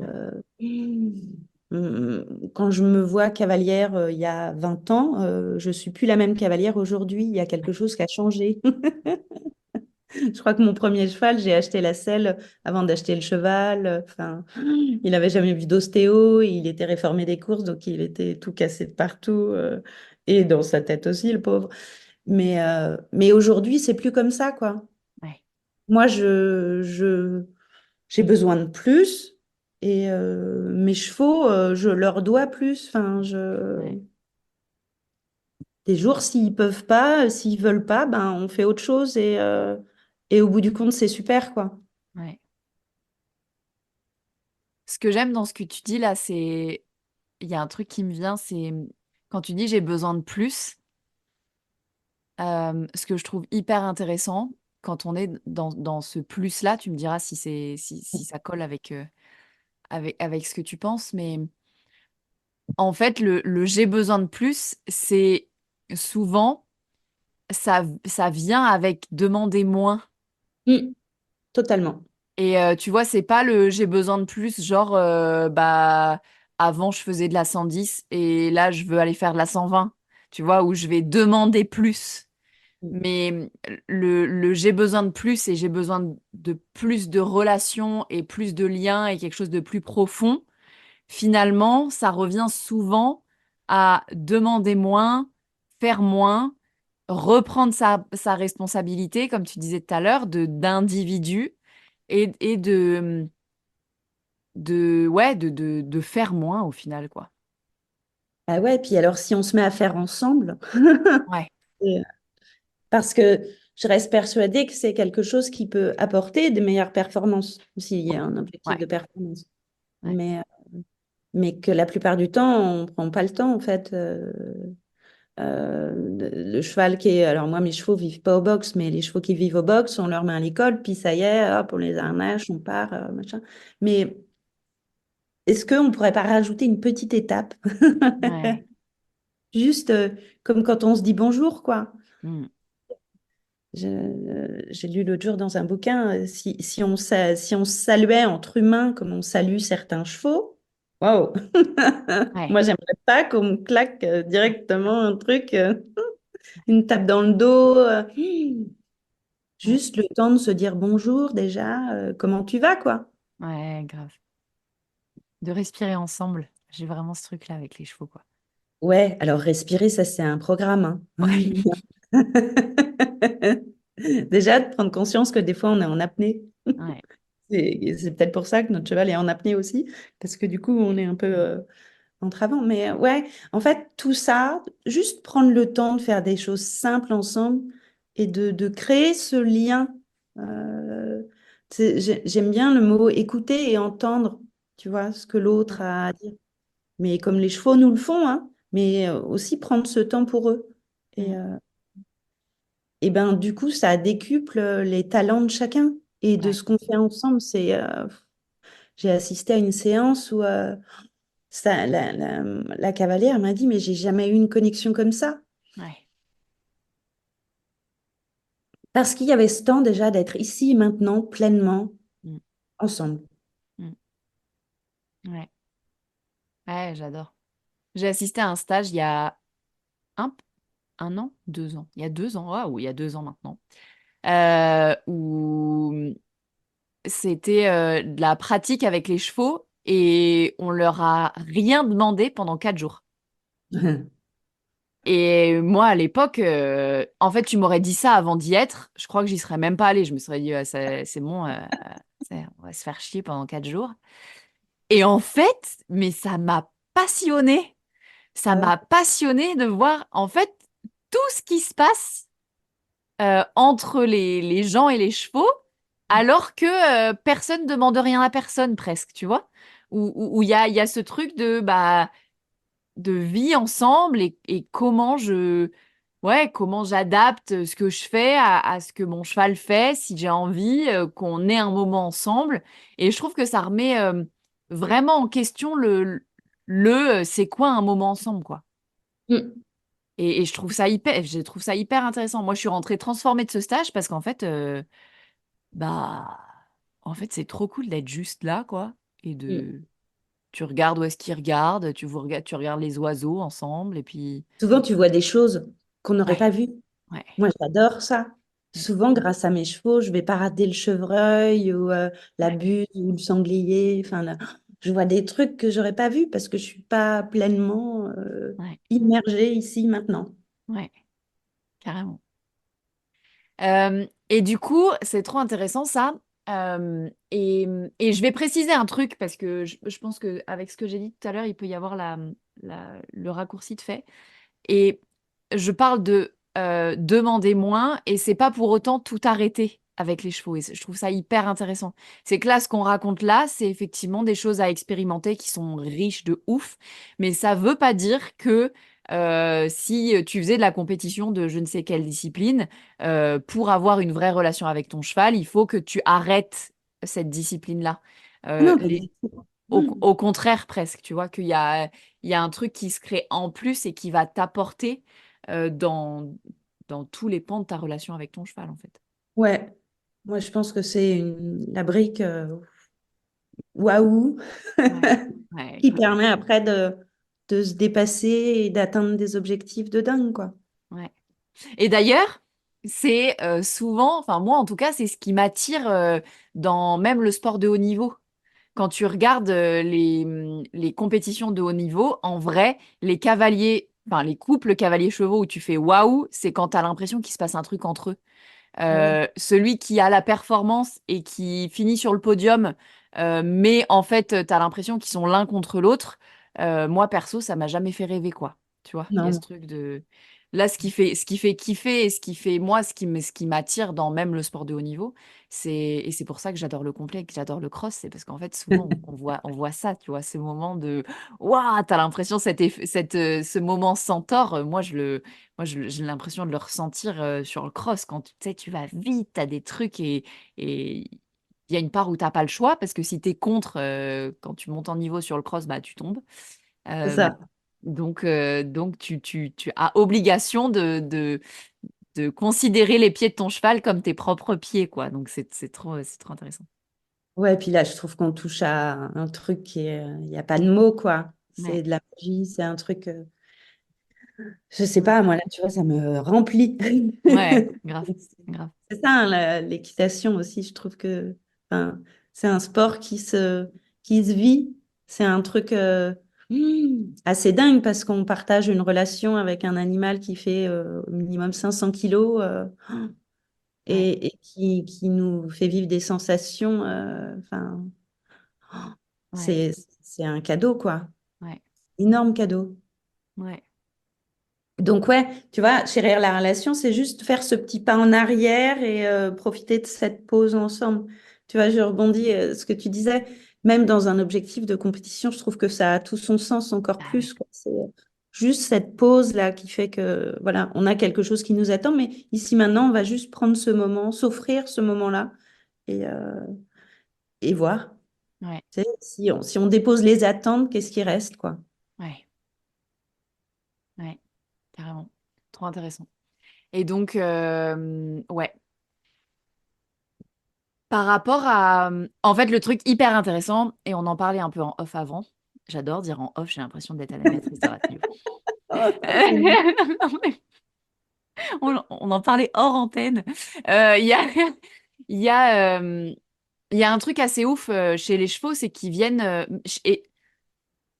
quand je me vois cavalière il y a 20 ans, je suis plus la même cavalière aujourd'hui. Il y a quelque chose qui a changé. Je crois que mon premier cheval, j'ai acheté la selle avant d'acheter le cheval. Enfin, il n'avait jamais vu d'ostéo, il était réformé des courses, donc il était tout cassé de partout, et dans sa tête aussi, le pauvre. Mais aujourd'hui, c'est plus comme ça, quoi. ouais, Moi, j'ai besoin de plus, et mes chevaux, je leur dois plus. Enfin, ouais, des jours, s'ils peuvent pas, s'ils veulent pas, ben, on fait autre chose, et au bout du compte, c'est super, quoi. ouais. ce que j'aime dans ce que tu dis là, c'est... Il y a un truc qui me vient, c'est quand tu dis j'ai besoin de plus, ce que je trouve hyper intéressant, quand on est dans ce plus-là, tu me diras si ça colle avec ce que tu penses, mais en fait, le j'ai besoin de plus, c'est souvent, ça vient avec demander moins. Mm, totalement. Et tu vois, c'est pas le j'ai besoin de plus, genre, bah, avant je faisais de la 110 et là je veux aller faire de la 120, tu vois, où je vais demander plus. Mm. Mais le j'ai besoin de plus et j'ai besoin de plus de relations et plus de liens et quelque chose de plus profond, finalement, ça revient souvent à demander moins, faire moins, reprendre sa responsabilité, comme tu disais tout à l'heure, d'individu et de faire moins au final, quoi. Ah ouais, puis alors si on se met à faire ensemble, Ouais, et, parce que je reste persuadée que c'est quelque chose qui peut apporter des meilleures performances, s'il y a un objectif ouais, de performance. ouais, Mais que la plupart du temps, on ne prend pas le temps, en fait. Le cheval qui est... Alors moi, mes chevaux vivent pas au box, mais les chevaux qui vivent au box, on leur met à l'école, puis ça y est, hop, on les harnache, on part, machin. Mais est-ce qu'on ne pourrait pas rajouter une petite étape? ouais. Juste comme quand on se dit bonjour, quoi. Mm. J'ai lu l'autre jour dans un bouquin, si on se saluait entre humains comme on salue certains chevaux, waouh! Ouais, Moi, j'aimerais pas qu'on me claque directement un truc, une tape dans le dos. ouais, Juste le temps de se dire bonjour déjà, comment tu vas, quoi. ouais, grave. De respirer ensemble. J'ai vraiment ce truc-là avec les chevaux, quoi. Ouais, alors respirer, ça c'est un programme, Ouais, hein. Déjà, de prendre conscience que des fois on est en apnée. ouais, C'est peut-être pour ça que notre cheval est en apnée aussi, parce que du coup on est un peu en travant. Mais ouais, en fait, tout ça, juste prendre le temps de faire des choses simples ensemble et de créer ce lien. Euh, J'aime bien le mot écouter et entendre, tu vois, ce que l'autre a à dire. Mais comme les chevaux nous le font, hein, mais aussi prendre ce temps pour eux. mm, Et ben, du coup, ça décuple les talents de chacun et de ouais, ce qu'on fait ensemble. J'ai assisté à une séance où la cavalière m'a dit, mais j'ai jamais eu une connexion comme ça. ouais, Parce qu'il y avait ce temps déjà d'être ici, maintenant, pleinement, mm, ensemble. mm, ouais, ouais, j'adore. J'ai assisté à un stage il y a un, un an, 2 ans. Il y a 2 ans, ou il y a 2 ans maintenant, où c'était de la pratique avec les chevaux et on leur a rien demandé pendant 4 jours. Et moi, à l'époque, en fait, tu m'aurais dit ça avant d'y être. Je crois que j'y serais même pas allée. Je me serais dit, ouais, c'est bon, on va se faire chier pendant 4 jours. Et en fait, mais ça m'a passionnée. Ça Ah ouais. m'a passionnée de voir, en fait, tout ce qui se passe entre les gens et les chevaux, alors que personne ne demande rien à personne, presque, tu vois? Où il y a ce truc de vie ensemble et comment j'adapte ce que je fais à ce que mon cheval fait, si j'ai envie, qu'on ait un moment ensemble. Et je trouve que ça remet vraiment en question c'est quoi un moment ensemble, quoi. Mm, Et je trouve ça hyper intéressant. Moi, je suis rentrée transformée de ce stage parce qu'en fait, bah, en fait, c'est trop cool d'être juste là, quoi. Et mm. tu regardes où est-ce qu'ils regardent, tu regardes les oiseaux ensemble, et puis, Souvent, tu vois des choses qu'on n'aurait ouais, pas vues. ouais, Moi, j'adore ça. mm, Souvent, grâce à mes chevaux, je vais pas rater le chevreuil ou la ouais, buse ou le sanglier. Enfin, je vois des trucs que j'aurais pas vus parce que je suis pas pleinement ouais, immergée ici maintenant. ouais, carrément. Et du coup, c'est trop intéressant ça. Et je vais préciser un truc parce que je pense qu'avec ce que j'ai dit tout à l'heure, il peut y avoir le raccourci de fait. Et je parle de demander moins et c'est pas pour autant tout arrêter. avec les chevaux. Et je trouve ça hyper intéressant. C'est que là, ce qu'on raconte là, c'est effectivement des choses à expérimenter qui sont riches de ouf. Mais ça veut pas dire que si tu faisais de la compétition de je ne sais quelle discipline, pour avoir une vraie relation avec ton cheval, il faut que tu arrêtes cette discipline-là. Ah non, pas Les, du tout. au contraire, presque, tu vois, il y a un truc qui se crée en plus et qui va t'apporter dans tous les pans de ta relation avec ton cheval, en fait. Ouais, moi je pense que c'est la brique waouh Ouais, ouais, qui grave. permet après de se dépasser et d'atteindre des objectifs de dingue, quoi. Ouais. Et d'ailleurs, c'est souvent, enfin moi en tout cas, c'est ce qui m'attire dans même le sport de haut niveau. Quand tu regardes les compétitions de haut niveau, en vrai, les cavaliers, enfin les couples cavaliers-chevaux où tu fais waouh, c'est quand tu as l'impression qu'il se passe un truc entre eux. Ah ouais. Celui qui a la performance et qui finit sur le podium, mais en fait, tu as l'impression qu'ils sont l'un contre l'autre. Moi, perso, ça m'a jamais fait rêver, quoi. Tu vois, il y a Non, ce non. truc de... Là, ce qui fait kiffer et ce qui fait, moi, ce qui m'attire dans même le sport de haut niveau, et c'est pour ça que j'adore le complet et que j'adore le cross, c'est parce qu'en fait, souvent, on voit ça, tu vois, ce moment de, waouh, t'as l'impression, ce moment centaure, j'ai l'impression de le ressentir sur le cross quand tu sais, tu vas vite, tu as des trucs et il y a une part où tu n'as pas le choix parce que si tu es contre, quand tu montes en niveau sur le cross, bah, tu tombes. C'est Euh, ça. donc tu as obligation de considérer les pieds de ton cheval comme tes propres pieds, quoi. Donc c'est trop intéressant. Ouais, puis là, je trouve qu'on touche à un truc qui est, il n'y a pas de mots, quoi. Ouais, C'est de la magie, c'est un truc, je sais pas, moi, là, tu vois, ça me remplit. ouais, grave, grave. C'est ça, hein, l'équitation aussi, je trouve que enfin, c'est un sport qui se vit. C'est un truc assez dingue parce qu'on partage une relation avec un animal qui fait au minimum 500 kilos Ouais, et qui nous fait vivre des sensations. Enfin, ouais, c'est un cadeau, quoi. ouais, Énorme cadeau. ouais, Donc ouais, tu vois, chérir la relation, c'est juste faire ce petit pas en arrière et profiter de cette pause ensemble. Tu vois, je rebondis ce que tu disais, même dans un objectif de compétition, je trouve que ça a tout son sens encore bah plus, ouais, quoi. C'est juste cette pause là qui fait que voilà, on a quelque chose qui nous attend, mais ici maintenant, on va juste prendre ce moment, s'offrir ce moment-là et, euh, et voir. ouais, Tu sais, si on dépose les attentes, qu'est-ce qui reste, quoi? ouais, ouais, carrément. Trop intéressant. Et donc, ouais, par rapport à... En fait, le truc hyper intéressant, et on en parlait un peu en off avant, j'adore dire en off, j'ai l'impression d'être animatrice de radio. Oh, c'est bien. On en parlait hors antenne. Il y a, il y a, il y a un truc assez ouf chez les chevaux, c'est qu'ils viennent, et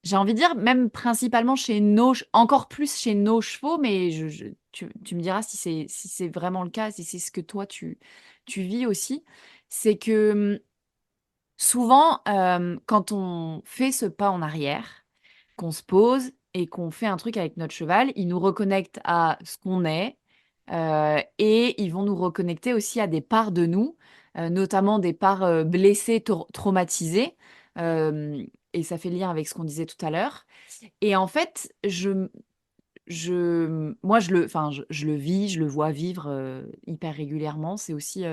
j'ai envie de dire, même principalement chez encore plus chez nos chevaux, mais tu me diras si c'est vraiment le cas, si c'est ce que toi tu vis aussi. C'est que souvent, quand on fait ce pas en arrière, qu'on se pose et qu'on fait un truc avec notre cheval, il nous reconnecte à ce qu'on est et ils vont nous reconnecter aussi à des parts de nous, notamment des parts blessées, traumatisées. euh, et ça fait lien avec ce qu'on disait tout à l'heure. Et en fait, moi, enfin, je le vis, je le vois vivre hyper régulièrement. C'est aussi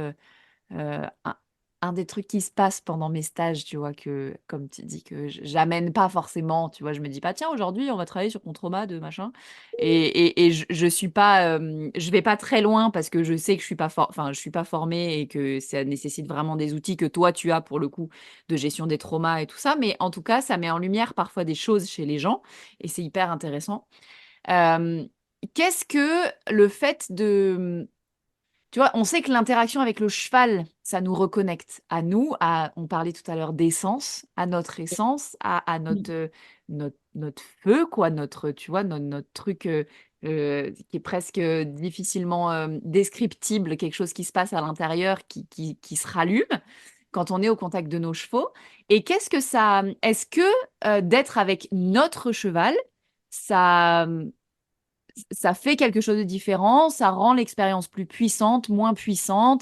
un des trucs qui se passe pendant mes stages, tu vois, que, comme tu dis, que j'amène pas forcément, tu vois, je me dis pas, tiens, aujourd'hui, on va travailler sur ton trauma de machin. Et je suis pas, je vais pas très loin parce que je sais que enfin, je suis pas formée et que ça nécessite vraiment des outils que toi, tu as pour le coup de gestion des traumas et tout ça. Mais en tout cas, ça met en lumière parfois des choses chez les gens et c'est hyper intéressant. Euh, Qu'est-ce que le fait de tu vois, on sait que l'interaction avec le cheval, ça nous reconnecte à nous, on parlait tout à l'heure d'essence, à notre essence, à notre feu, quoi, tu vois, notre truc qui est presque difficilement descriptible, quelque chose qui se passe à l'intérieur, qui se rallume quand on est au contact de nos chevaux. Et est-ce que d'être avec notre cheval, ça, ça fait quelque chose de différent, ça rend l'expérience plus puissante, moins puissante,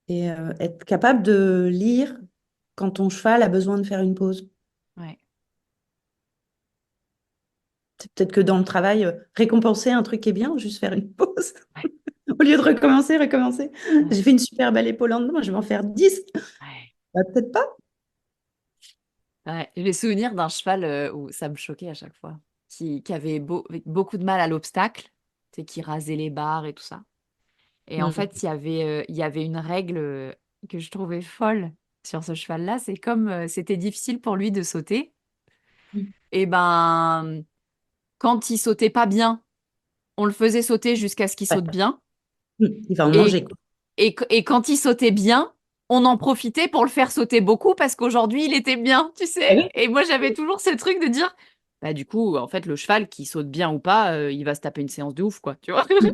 et être capable de lire quand ton cheval a besoin de faire une pause. Ouais. C'est peut-être que dans le travail, récompenser un truc qui est bien, juste faire une pause. Au lieu de recommencer, recommencer. Ouais. J'ai fait une super belle épaule en moi, je vais en faire 10. Ouais. Bah, peut-être pas. Ouais. J'ai souvenir d'un cheval où ça me choquait à chaque fois, qui avait avec beaucoup de mal à l'obstacle, tu sais, qui rasait les barres et tout ça. Et en Mm. fait, il y avait une règle que je trouvais folle sur ce cheval-là. C'est comme c'était difficile pour lui de sauter, et ben, quand il sautait pas bien, on le faisait sauter jusqu'à ce qu'il Ouais. saute bien. Il va en Et, manger, quoi. et quand il sautait bien, on en profitait pour le faire sauter beaucoup parce qu'aujourd'hui, il était bien, tu Ah sais. oui, Et moi, j'avais toujours ce truc de dire, bah du coup, en fait, le cheval qui saute bien ou pas, il va se taper une séance de ouf, quoi, tu vois. mm,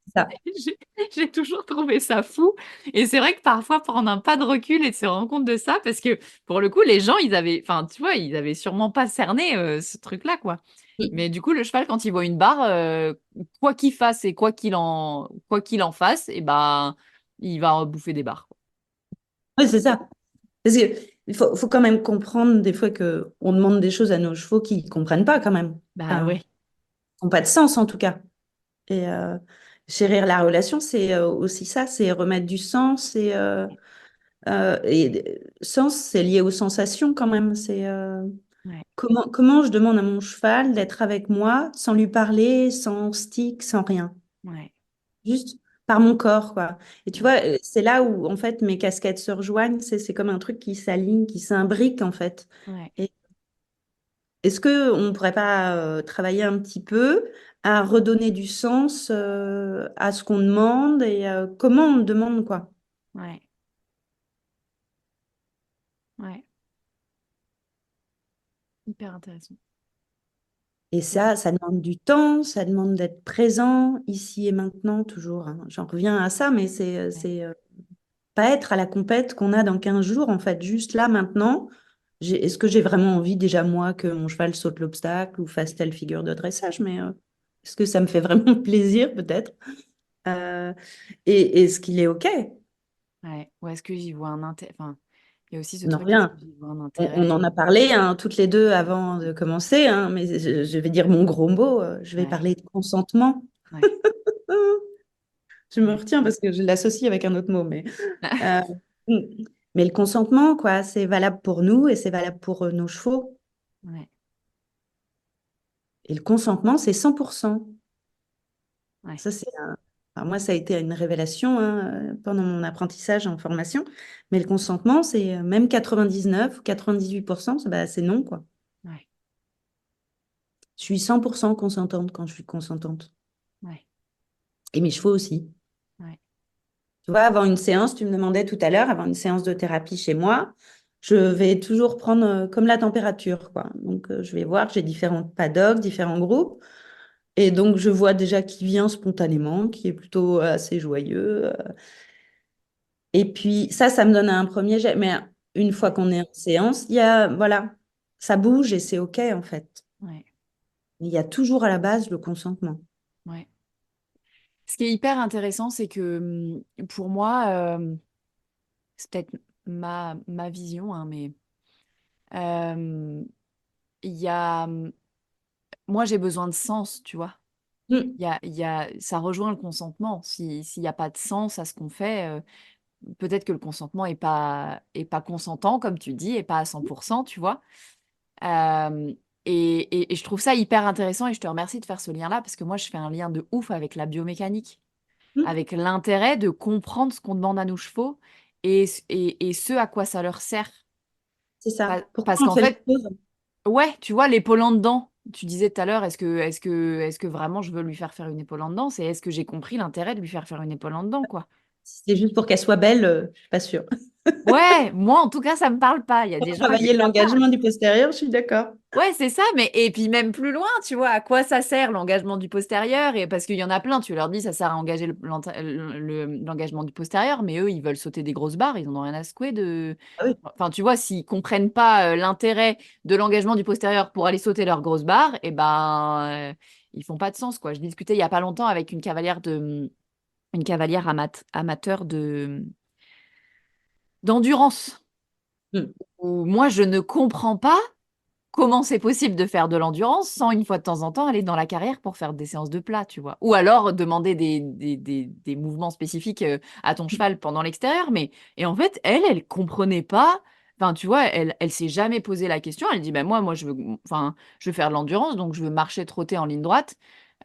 c'est ça. J'ai j'ai toujours trouvé ça fou. Et c'est vrai que parfois, prendre un pas de recul et de se rendre compte de ça, parce que pour le coup, les gens, ils avaient, enfin, tu vois, ils avaient sûrement pas cerné ce truc-là, quoi. Mm. Mais du coup, le cheval, quand il voit une barre, quoi qu'il fasse et quoi qu'il en fasse, et ben, il va bouffer des barres. Oui, c'est ça. Parce que faut quand même comprendre des fois que on demande des choses à nos chevaux qu'ils ne comprennent pas quand même. Bah Enfin, ouais, qui n'ont pas de sens en tout cas. Et chérir la relation, c'est aussi ça, c'est remettre du sens. Sens, c'est lié aux sensations quand même. C'est ouais, comment je demande à mon cheval d'être avec moi sans lui parler, sans stick, sans rien. ouais, Juste par mon corps, quoi. Et tu ouais, vois, c'est là où, en fait, mes casquettes se rejoignent. C'est comme un truc qui s'aligne, qui s'imbrique, en fait. ouais, Et est-ce que on ne pourrait pas travailler un petit peu à redonner du sens à ce qu'on demande et comment on demande, quoi. ouais, ouais. Hyper intéressant. Et ça demande du temps, ça demande d'être présent ici et maintenant, toujours, hein. J'en reviens à ça, mais Ouais, c'est pas être à la compète qu'on a dans 15 jours, en fait, juste là, maintenant. Est-ce que j'ai vraiment envie, déjà, moi, que mon cheval saute l'obstacle ou fasse telle figure de dressage, mais est-ce que ça me fait vraiment plaisir, peut-être? Euh, et est-ce qu'il est OK? ouais. Ou est-ce que j'y vois un intérêt? Enfin, il y a aussi ce On en truc, est-ce revient. que j'y vois un On intérêt? en a parlé hein, toutes les deux avant de commencer, hein, mais je vais dire mon gros mot, je vais Ouais, parler de consentement. ouais, Je me ouais. retiens parce que je l'associe avec un autre mot, euh, mais le consentement, quoi, c'est valable pour nous et c'est valable pour nos chevaux. Ouais, Et le consentement, c'est 100%. ouais, Ça, alors moi, ça a été une révélation hein, pendant mon apprentissage en formation. Mais le consentement, c'est même 99 ou 98%, c'est non, quoi. ouais, Je suis 100% consentante quand je suis consentante. ouais, Et mes chevaux aussi. ouais, Tu vois, avant une séance, tu me demandais tout à l'heure, avant une séance de thérapie chez moi, je vais toujours prendre comme la température, quoi. Donc, je vais voir, j'ai différents paddocks, différents groupes. Et donc, je vois déjà qui vient spontanément, qui est plutôt assez joyeux. Et puis, ça me donne un premier jet. Mais une fois ouais, qu'on est en séance, il y a, voilà, ça bouge et c'est OK, en fait. ouais, Il y a toujours à la base le consentement. ouais. Ce qui est hyper intéressant, c'est que pour moi, c'est peut-être ma vision, hein, mais euh, il y a, moi j'ai besoin de sens, tu vois. Mm, Ça rejoint le consentement. S'il n'y a pas de sens à ce qu'on fait, peut-être que le consentement est pas consentant, comme tu dis, et pas à 100%, tu vois. Euh, et je trouve ça hyper intéressant et je te remercie de faire ce lien-là parce que moi, je fais un lien de ouf avec la biomécanique, mm, avec l'intérêt de comprendre ce qu'on demande à nos chevaux et ce à quoi ça leur sert. c'est ça. Parce Pourquoi on qu'en fait les fait, choses? ouais, tu vois, l'épaule en dedans. Tu disais tout à l'heure, est-ce que vraiment je veux lui faire une épaule en dedans? C'est est-ce que j'ai compris l'intérêt de lui faire une épaule en dedans, quoi. Si c'est juste pour qu'elle soit belle, je suis pas sûre. Ouais, moi en tout cas, ça me parle pas. Il y a des gens à qui Travailler ça parle. l'engagement du postérieur, je suis d'accord. Ouais, c'est ça, mais et puis même plus loin, tu vois, à quoi ça sert l'engagement du postérieur? Et parce qu'il y en a plein, tu leur dis ça sert à engager l'engagement du postérieur, mais eux, ils veulent sauter des grosses barres, ils en ont rien à secouer de. Ah oui, Enfin, tu vois, s'ils comprennent pas l'intérêt de l'engagement du postérieur pour aller sauter leurs grosses barres, et ben, ils font pas de sens, quoi. Je discutais il y a pas longtemps avec une cavalière amateur d'endurance. Mm. Où moi, je ne comprends pas comment c'est possible de faire de l'endurance sans une fois de temps en temps aller dans la carrière pour faire des séances de plat, tu vois. Ou alors demander des mouvements spécifiques à ton cheval pendant l'extérieur. Mais, et en fait, elle comprenait pas. Enfin, tu vois, elle s'est jamais posé la question. Elle dit, ben moi, je veux faire de l'endurance, donc je veux marcher, trotter en ligne droite,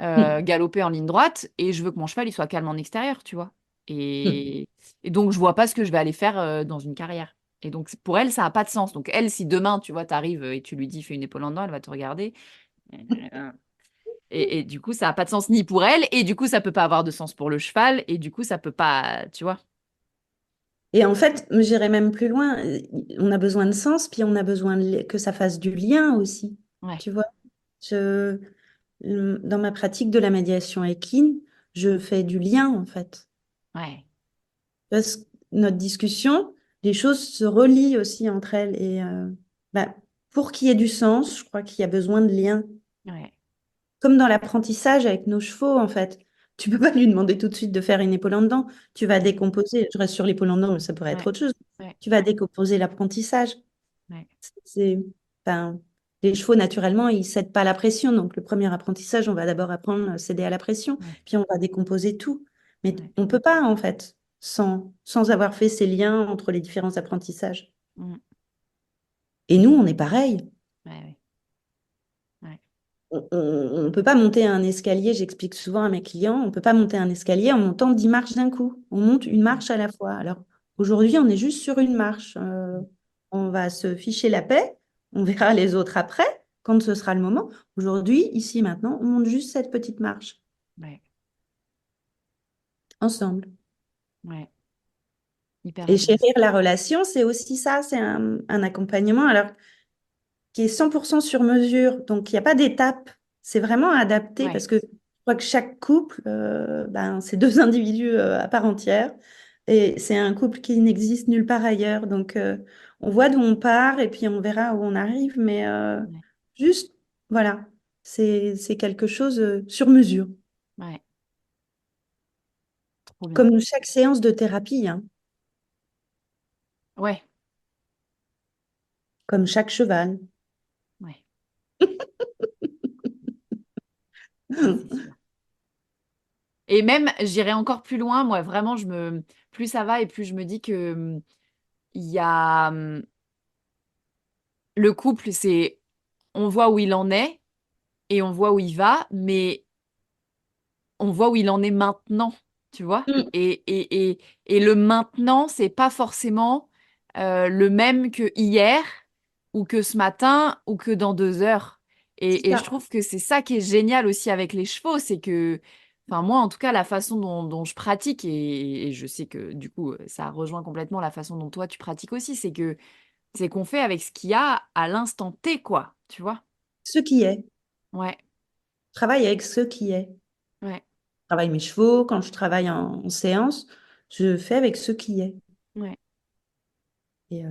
Mm. galoper en ligne droite, et je veux que mon cheval, il soit calme en extérieur, tu vois. Mm. Et, et donc, je vois pas ce que je vais aller faire dans une carrière. Et donc, pour elle, ça n'a pas de sens. Donc, elle, si demain, tu vois, tu arrives et tu lui dis, fais une épaule en dedans, elle va te regarder. Et du coup, ça n'a pas de sens ni pour elle. Et du coup, ça peut pas avoir de sens pour le cheval. Et du coup, ça peut pas, tu vois. Et en fait, j'irais même plus loin. On a besoin de sens, puis on a besoin que ça fasse du lien aussi. Ouais, Tu vois, je, dans ma pratique de la médiation équine, je fais du lien en fait. ouais, Parce que notre discussion, les choses se relient aussi entre elles. Et bah, pour qu'il y ait du sens, je crois qu'il y a besoin de lien. ouais, Comme dans l'apprentissage avec nos chevaux, en fait. Tu peux pas lui demander tout de suite de faire une épaule en dedans. Tu vas ouais, décomposer. Je reste sur l'épaule en dedans, mais ça pourrait être ouais, autre chose. ouais, Tu vas décomposer l'apprentissage. ouais, C'est, enfin, les chevaux, naturellement, ils ne cèdent pas à la pression. Donc, le premier apprentissage, on va d'abord apprendre à céder à la pression. ouais, Puis, on va décomposer tout. Mais ouais. on ne peut pas, en fait, sans avoir fait ces liens entre les différents apprentissages. Mm. Et nous, on est pareil. Ouais, ouais, ouais, On ne peut pas monter un escalier, j'explique souvent à mes clients, on ne peut pas monter un escalier en montant 10 marches d'un coup. On monte une ouais, marche à la fois. Alors aujourd'hui, on est juste sur une marche. On va se ficher la paix, on verra les autres après, quand ce sera le moment. Aujourd'hui, ici, maintenant, on monte juste cette petite marche, ouais, ensemble. ouais. Hyper Et intéressant. chérir la relation, c'est aussi ça, c'est un accompagnement. Alors, qui est 100% sur mesure. Donc, il n'y a pas d'étape. C'est vraiment adapté Ouais, parce que je crois que chaque couple, ben, c'est deux individus à part entière et c'est un couple qui n'existe nulle part ailleurs. Donc, on voit d'où on part et puis on verra où on arrive. Mais ouais, juste, voilà, c'est quelque chose sur mesure. ouais. Trop bien. Comme chaque séance de thérapie, hein, Ouais, comme chaque cheval. ouais. Ça, c'est sûr. Et même, j'irai encore plus loin. Moi, vraiment, plus ça va et plus je me dis que il y a le couple, on voit où il en est et on voit où il va, mais on voit où il en est maintenant, tu vois. Mm. Et le maintenant, c'est pas forcément le même que hier ou que ce matin ou que dans 2 heures. C'est Et je ça. trouve que c'est ça qui est génial aussi avec les chevaux, c'est que, enfin moi en tout cas, la façon dont je pratique, et je sais que du coup ça rejoint complètement la façon dont toi tu pratiques aussi, c'est qu'on fait avec ce qu'il y a à l'instant T, quoi, tu vois. Ce qui est. Ouais, Travaille avec ce qui est. ouais, Je travaille mes chevaux, quand je travaille en séance, je fais avec ce qui est. ouais, Et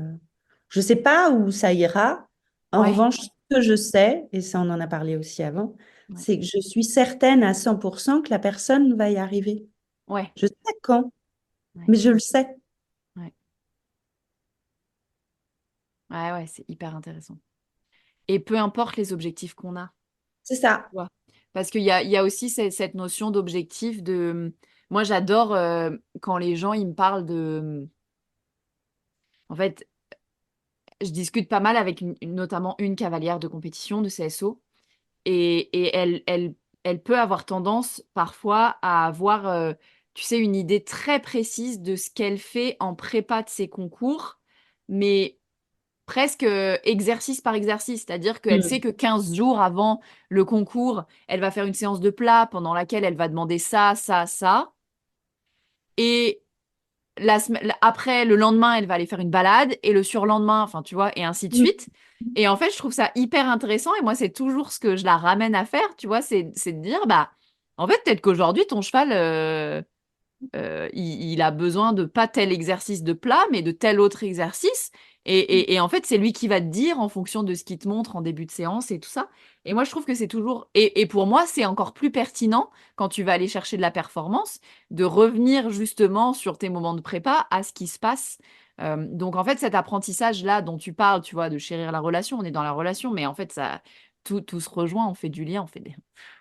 je ne sais pas où ça ira. En ouais, revanche, ce que je sais, et ça on en a parlé aussi avant, ouais, c'est que je suis certaine à 100% que la personne va y arriver. ouais, Je sais quand, ouais, mais je le sais. ouais, ouais, ouais, c'est hyper intéressant. Et peu importe les objectifs qu'on a, C'est ça. tu vois. Parce qu'il y a aussi cette notion d'objectif de... Moi, j'adore quand les gens, ils me parlent de... En fait, je discute pas mal avec notamment une cavalière de compétition de CSO. Et elle peut avoir tendance parfois à avoir, tu sais, une idée très précise de ce qu'elle fait en prépa de ses concours, mais presque exercice par exercice. C'est-à-dire qu'elle sait Mm. que 15 jours avant le concours, elle va faire une séance de plat pendant laquelle elle va demander ça, ça, ça. Et après, le lendemain, elle va aller faire une balade. Et le surlendemain, enfin, tu vois, et ainsi de Mm. suite. Et en fait, je trouve ça hyper intéressant. Et moi, c'est toujours ce que je la ramène à faire, tu vois, c'est de dire, bah, en fait, peut-être qu'aujourd'hui, ton cheval, il a besoin de pas tel exercice de plat, mais de tel autre exercice. Et en fait, c'est lui qui va te dire en fonction de ce qu'il te montre en début de séance et tout ça. Et moi, je trouve que c'est toujours... Et pour moi, c'est encore plus pertinent quand tu vas aller chercher de la performance, de revenir justement sur tes moments de prépa à ce qui se passe Donc, en fait, cet apprentissage-là dont tu parles, tu vois, de chérir la relation, on est dans la relation, mais en fait, tout se rejoint, on fait du lien,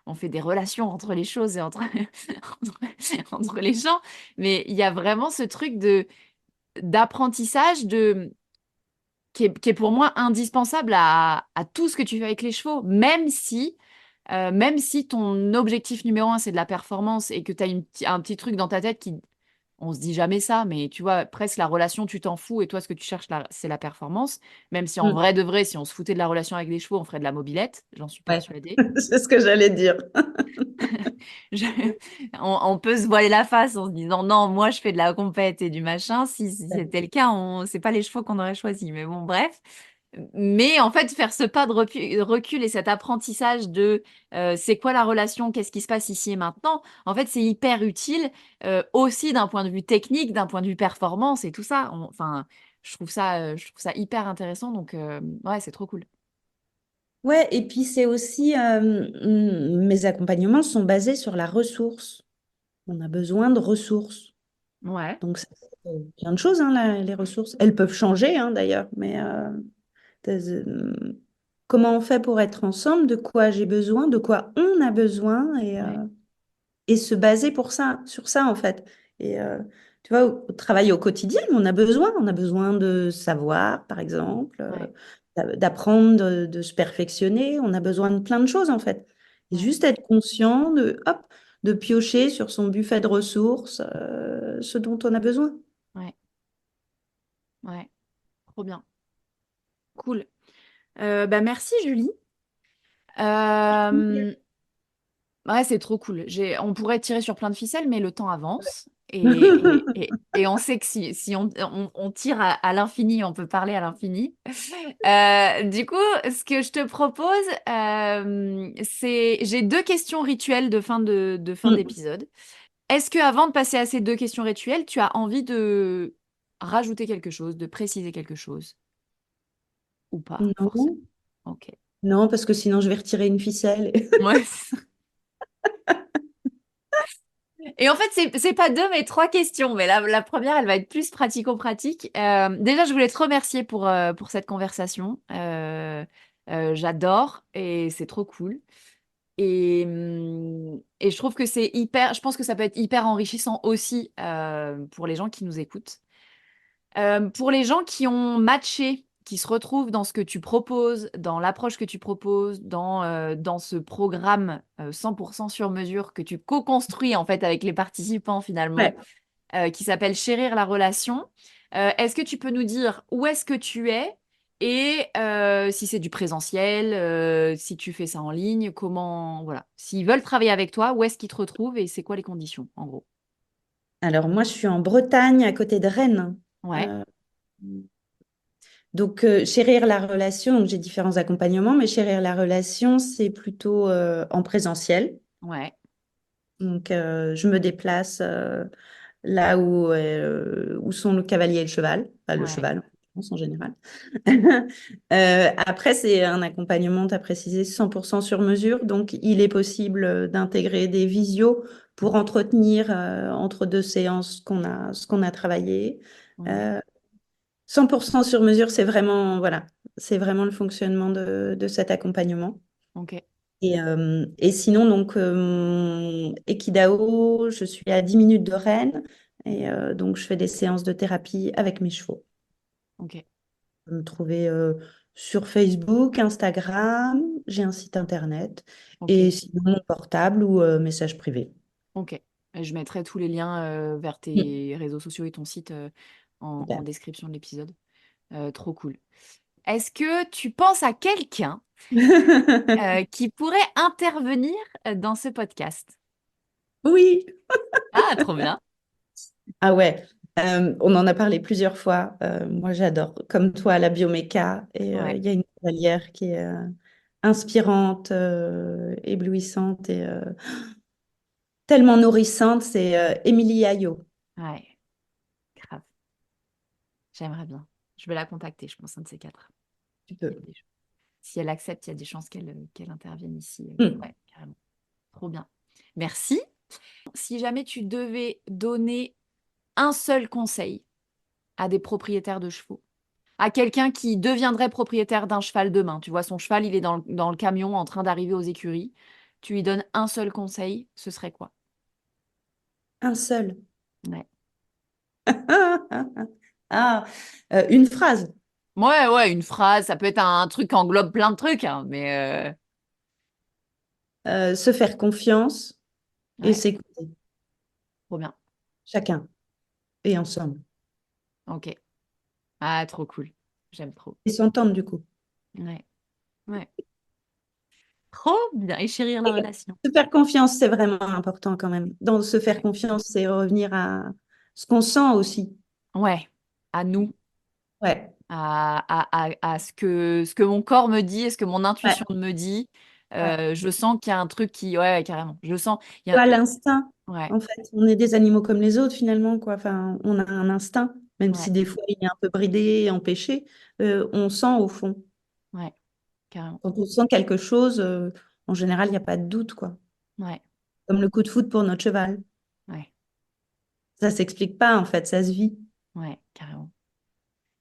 on fait des relations entre les choses et entre les gens. Mais il y a vraiment ce truc d'apprentissage qui est pour moi indispensable à tout ce que tu fais avec les chevaux, même si ton objectif numéro un, c'est de la performance et que tu as un petit truc dans ta tête qui, on se dit jamais ça, mais tu vois, presque la relation, tu t'en fous et toi, ce que tu cherches, c'est la performance. Même si en Mm. vrai de vrai, si on se foutait de la relation avec les chevaux, on ferait de la mobilette, j'en suis Ouais, persuadée. c'est ce que j'allais dire. Je- on peut se voiler la face en se disant non, moi je fais de la compète et du machin. Si c'était le cas, c'est pas les chevaux qu'on aurait choisis. Mais bon, bref. Mais en fait, faire ce pas de recul et cet apprentissage de c'est quoi la relation, qu'est-ce qui se passe ici et maintenant, en fait, c'est hyper utile aussi d'un point de vue technique, d'un point de vue performance et tout ça. Enfin, je trouve ça hyper intéressant. Donc, ouais, c'est trop cool. Ouais, et puis c'est aussi, mes accompagnements sont basés sur la ressource. On a besoin de ressources. Ouais, Donc, ça fait plein de choses, hein, les ressources. Elles peuvent changer, hein, d'ailleurs, mais comment on fait pour être ensemble, de quoi j'ai besoin, de quoi on a besoin, ouais, et se baser pour ça, sur ça, en fait. Et tu vois, au travail au quotidien, on a besoin de savoir, par exemple, ouais, d'apprendre, de se perfectionner, on a besoin de plein de choses, en fait. Et ouais, juste être conscient de, hop, de piocher sur son buffet de ressources, ce dont on a besoin. ouais, ouais. Trop bien. Cool. Bah merci Julie. Euh, ouais, c'est trop cool. On pourrait tirer sur plein de ficelles, mais le temps avance. Et on sait que si on tire à l'infini, on peut parler à l'infini. Du coup, ce que je te propose, j'ai deux questions rituelles de fin Mm. d'épisode. Est-ce que avant de passer à ces deux questions rituelles, tu as envie de rajouter quelque chose, de préciser quelque chose ou pas, forcément? Non, Ok. non, parce que sinon je vais retirer une ficelle. Ouais. Et en fait, c'est pas deux, mais trois questions. Mais la première, elle va être plus pratico-pratique. Déjà, je voulais te remercier pour cette conversation. J'adore et c'est trop cool. Et je trouve que je pense que ça peut être hyper enrichissant aussi pour les gens qui nous écoutent. Pour les gens qui ont matché, qui se retrouvent dans ce que tu proposes, dans l'approche que tu proposes, dans ce programme 100% sur mesure que tu co-construis en fait avec les participants finalement, Ouais. qui s'appelle Chérir la relation, est-ce que tu peux nous dire où est-ce que tu es et si c'est du présentiel, si tu fais ça en ligne, comment, voilà. S'ils veulent travailler avec toi, où est-ce qu'ils te retrouvent et c'est quoi les conditions en gros? Alors moi, je suis en Bretagne, à côté de Rennes. Ouais, Euh, donc, chérir la relation, donc j'ai différents accompagnements, mais chérir la relation, c'est plutôt en présentiel. ouais, Donc, je me déplace là où sont le cavalier et le cheval, enfin le ouais, cheval, je pense en général. Après, c'est un accompagnement, tu as précisé, 100% sur mesure. Donc, il est possible d'intégrer des visios pour entretenir entre deux séances ce qu'on a travaillé. ouais, Euh, 100% sur mesure, voilà, c'est vraiment le fonctionnement de cet accompagnement. ok. Et sinon, donc, mon Equidao, je suis à 10 minutes de Rennes. Et donc, je fais des séances de thérapie avec mes chevaux. Ok, Vous me trouvez sur Facebook, Instagram, j'ai un site internet. Et ok, sinon, mon portable ou message privé. ok. Et je mettrai tous les liens vers Mm. tes réseaux sociaux et ton site en Super. description de l'épisode. Trop cool. Est-ce que tu penses à quelqu'un qui pourrait intervenir dans ce podcast? Oui. Ah, trop bien. Ah ouais, on en a parlé plusieurs fois. Moi, j'adore, comme toi, la bioméca. Et Ouais, il y a une cavalière qui est inspirante, éblouissante et tellement nourrissante. C'est Émilie Ayo. ouais, grave. J'aimerais bien. Je vais la contacter, je pense, un de ces quatre. Tu Il y peux. a des- Si elle accepte, il y a des chances qu'elle intervienne ici. Mm. Ouais, carrément. Trop bien. Merci. Si jamais tu devais donner un seul conseil à des propriétaires de chevaux? À quelqu'un qui deviendrait propriétaire d'un cheval demain. Tu vois, son cheval, il est dans le camion en train d'arriver aux écuries. Tu lui donnes un seul conseil, ce serait quoi? Un seul. Ouais. Ah, une phrase. Ouais, ouais, une phrase, ça peut être un truc qui englobe plein de trucs, hein, mais Se faire confiance et ouais, s'écouter. trop bien. Chacun et ensemble. Ok. Ah, trop cool. J'aime trop. Et s'entendre du coup. Ouais, ouais. Trop bien. Et chérir la relation. Se faire confiance, c'est vraiment important quand même. Dans se faire Ouais, confiance, c'est revenir à ce qu'on sent aussi. ouais. À nous, Ouais, à ce que mon corps me dit et ce que mon ouais, intuition me dit. ouais. Je sens qu'il y a un truc qui... Ouais, ouais, carrément. Je sens... Il y a... Pas l'instinct, Ouais, en fait. On est des animaux comme les autres finalement, quoi. Enfin, on a un instinct, même si ouais, des fois il est un peu bridé et empêché, on sent au fond. ouais, carrément. Quand on sent quelque chose, en général, il n'y a pas de doute, quoi. Ouais, Comme le coup de foot pour notre cheval. ouais, Ça s'explique pas, en fait, ça se vit. ouais, carrément.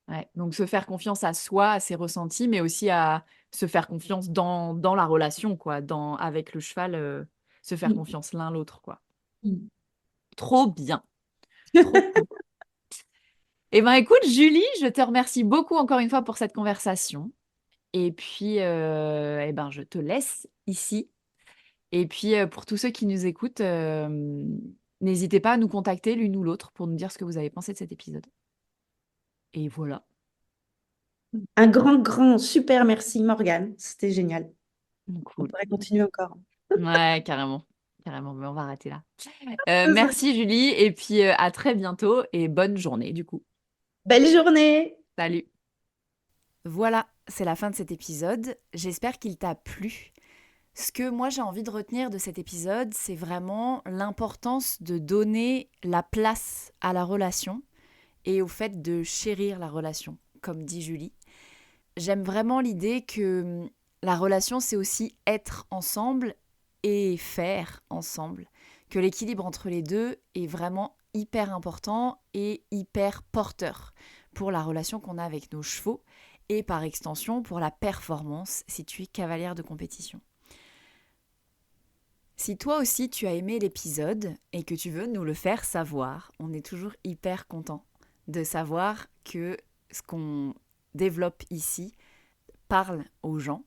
Ouais. Donc se faire confiance à soi, à ses ressentis, mais aussi à se faire confiance dans la relation, quoi, avec le cheval, se faire Mm. confiance l'un l'autre, quoi. Mm. Trop bien, trop cool. Eh ben écoute, Julie, je te remercie beaucoup encore une fois pour cette conversation. Et puis, eh ben, je te laisse ici. Et puis, pour tous ceux qui nous écoutent, n'hésitez pas à nous contacter l'une ou l'autre pour nous dire ce que vous avez pensé de cet épisode. Et voilà. Un grand, grand, super merci, Morgane. C'était génial. On Cool. pourrait continuer encore. Ouais, carrément. Carrément, mais on va arrêter là. Merci Julie, et puis à très bientôt et bonne journée du coup. Belle journée! Salut. Voilà, c'est la fin de cet épisode. J'espère qu'il t'a plu. Ce que moi j'ai envie de retenir de cet épisode, c'est vraiment l'importance de donner la place à la relation et au fait de chérir la relation, comme dit Julie. J'aime vraiment l'idée que la relation, c'est aussi être ensemble et faire ensemble. Que l'équilibre entre les deux est vraiment hyper important et hyper porteur pour la relation qu'on a avec nos chevaux et par extension pour la performance si tu es cavalière de compétition. Si toi aussi tu as aimé l'épisode et que tu veux nous le faire savoir, on est toujours hyper content de savoir que ce qu'on développe ici parle aux gens.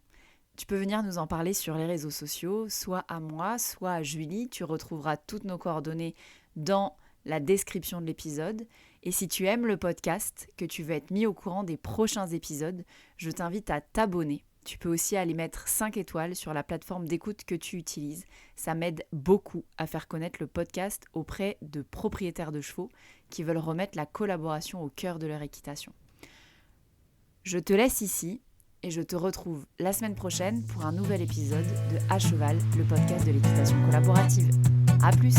Tu peux venir nous en parler sur les réseaux sociaux, soit à moi, soit à Julie. Tu retrouveras toutes nos coordonnées dans la description de l'épisode. Et si tu aimes le podcast, que tu veux être mis au courant des prochains épisodes, je t'invite à t'abonner. Tu peux aussi aller mettre 5 étoiles sur la plateforme d'écoute que tu utilises. Ça m'aide beaucoup à faire connaître le podcast auprès de propriétaires de chevaux qui veulent remettre la collaboration au cœur de leur équitation. Je te laisse ici et je te retrouve la semaine prochaine pour un nouvel épisode de À Cheval, le podcast de l'équitation collaborative. À plus!